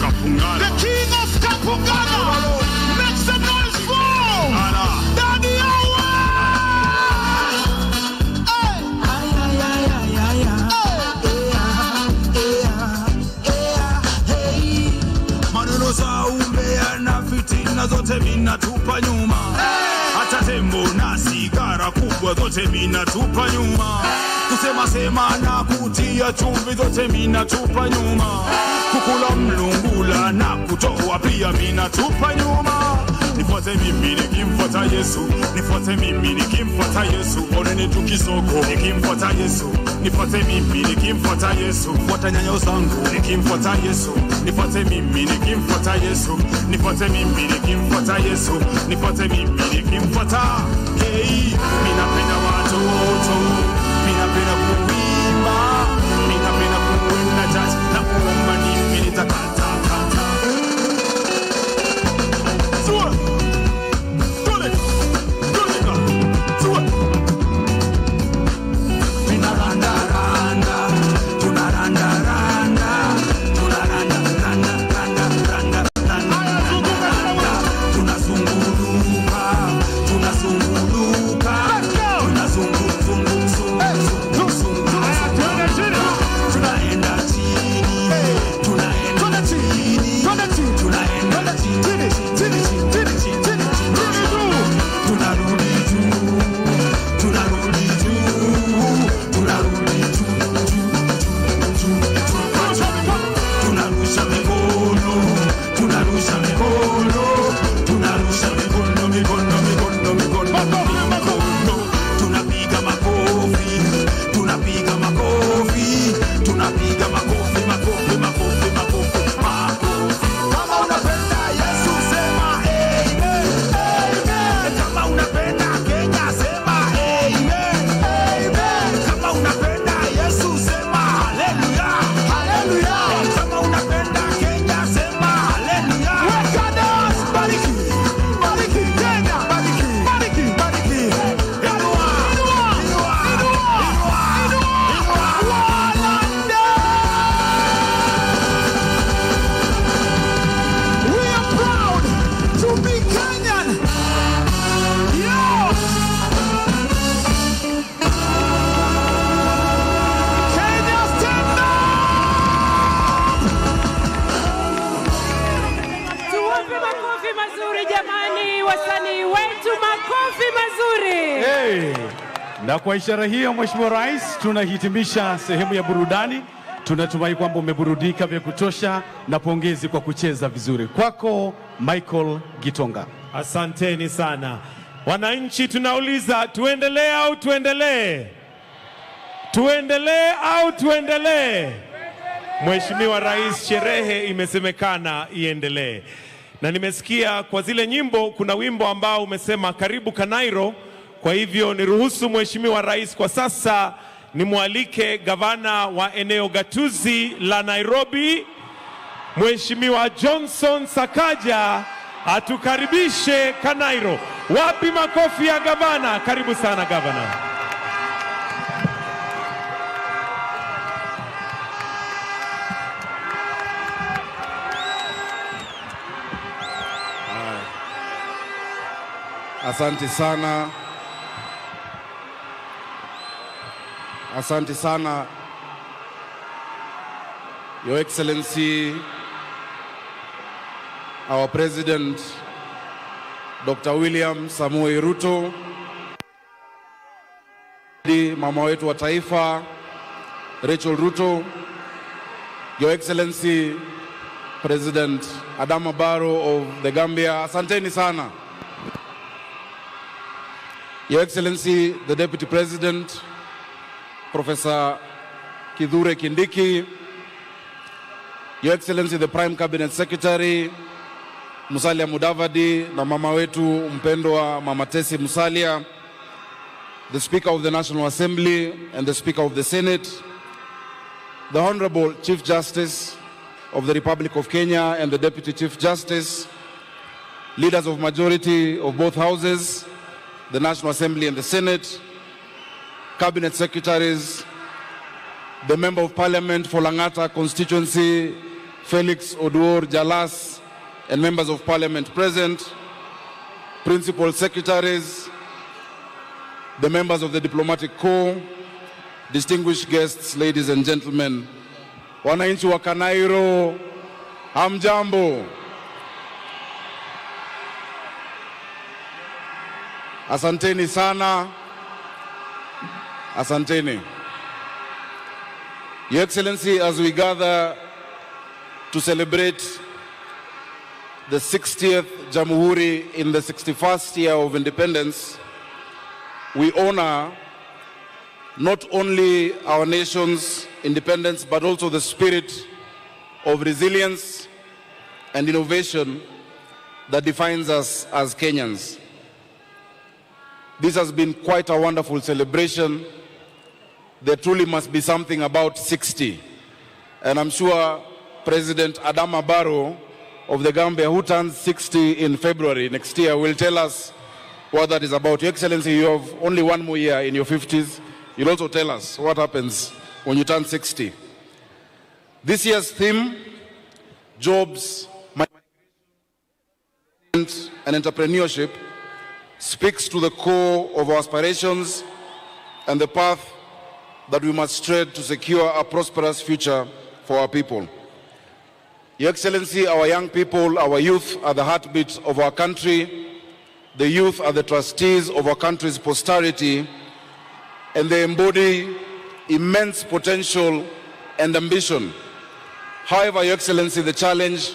Kapungala. The king of Kapungala. Make some noise for Daddy Awa. Maneno za umbea na fitina zote minatupa nyuma. Hata tembo na sigara kubwa zote minatupa nyuma. Kusema sema na kutia chumvi zote minatupa nyuma. Kukula mlungula na kutoa pia minatupa nyuma. Nifuate mimi nikimfuata Yesu, nifuate mimi nikimfuata Yesu. Oneni tukisoko nikimfuata Yesu, nifuate mimi nikimfuata Yesu. Fuata nyayo zangu nikimfuata Yesu, nifuate mimi nikimfuata Yesu, nifuate mimi nikimfuata Yesu, nifuate mimi nikimfuata. Hey, minapenda watoto, minapenda kuimba, minapenda kuenda church na kuomba mimi nitakata. Na kwa ishara hiyo, Mheshimiwa Rais, tunahitimisha sehemu ya burudani. Tunatumai kwamba umeburudika vya kutosha na pongezi kwa kucheza vizuri. Kwako Michael Gitonga. Asanteni sana. Wananchi tunauliza tuendelee au tuendelee? Tuendelee au tuendelee? Mheshimiwa Rais, sherehe imesemekana iendelee. Na nimesikia kwa zile nyimbo kuna wimbo ambao umesema karibu Kanairo. Kwa hivyo niruhusu Mheshimiwa Rais kwa sasa nimwalike gavana wa eneo gatuzi la Nairobi, Mheshimiwa Johnson Sakaja atukaribishe Kanairo. Wapi makofi ya gavana? Karibu sana gavana. Asante sana. Asante sana, Your Excellency, our President, Dr. William Samoei Ruto, mama wetu wa taifa, Rachel Ruto, Your Excellency, President Adama Barrow of the Gambia. Asanteni sana. Your Excellency, the Deputy President, Professor Kithure Kindiki, Your Excellency the Prime Cabinet Secretary Musalia Mudavadi na mama wetu mpendwa Mama Tesi Musalia, the Speaker of the National Assembly and the Speaker of the Senate, the Honorable Chief Justice of the Republic of Kenya and the Deputy Chief Justice, leaders of majority of both houses, the National Assembly and the Senate, Cabinet Secretaries, the Member of Parliament for Langata Constituency Felix Oduor Jalas, and members of parliament present, principal secretaries, the members of the diplomatic corps, distinguished guests, ladies and gentlemen, wananchi wa Kanairo, hamjambo. Asanteni sana. Asanteni. Your Excellency, as we gather to celebrate the 60th Jamhuri in the 61st year of independence, we honor not only our nation's independence, but also the spirit of resilience and innovation that defines us as Kenyans. This has been quite a wonderful celebration. There truly must be something about 60. And I'm sure President Adama Barrow of the Gambia, who turns 60 in February next year, will tell us what that is about. Your Excellency, you have only one more year in your 50s. You'll also tell us what happens when you turn 60. This year's theme, jobs, and entrepreneurship, speaks to the core of our aspirations and the path that we must tread to secure a prosperous future for our people. Your Excellency, our young people, our youth are the heartbeat of our country. The youth are the trustees of our country's posterity, and they embody immense potential and ambition. However, Your Excellency, the challenge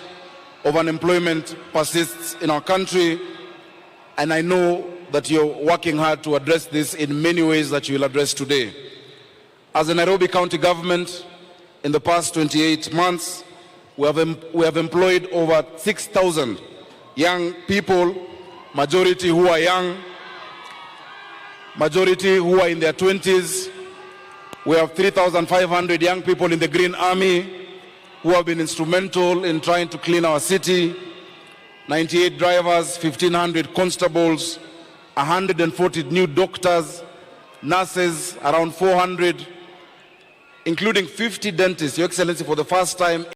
of unemployment persists in our country, and I know that you're working hard to address this in many ways that you will address today. As a Nairobi County government, in the past 28 months, we have employed over 6,000 young people, majority who are young, majority who are in their 20s. We have 3,500 young people in the Green Army who have been instrumental in trying to clean our city, 98 drivers, 1,500 constables, 140 new doctors, nurses, around 400, including 50 dentists. Your Excellency, for the first time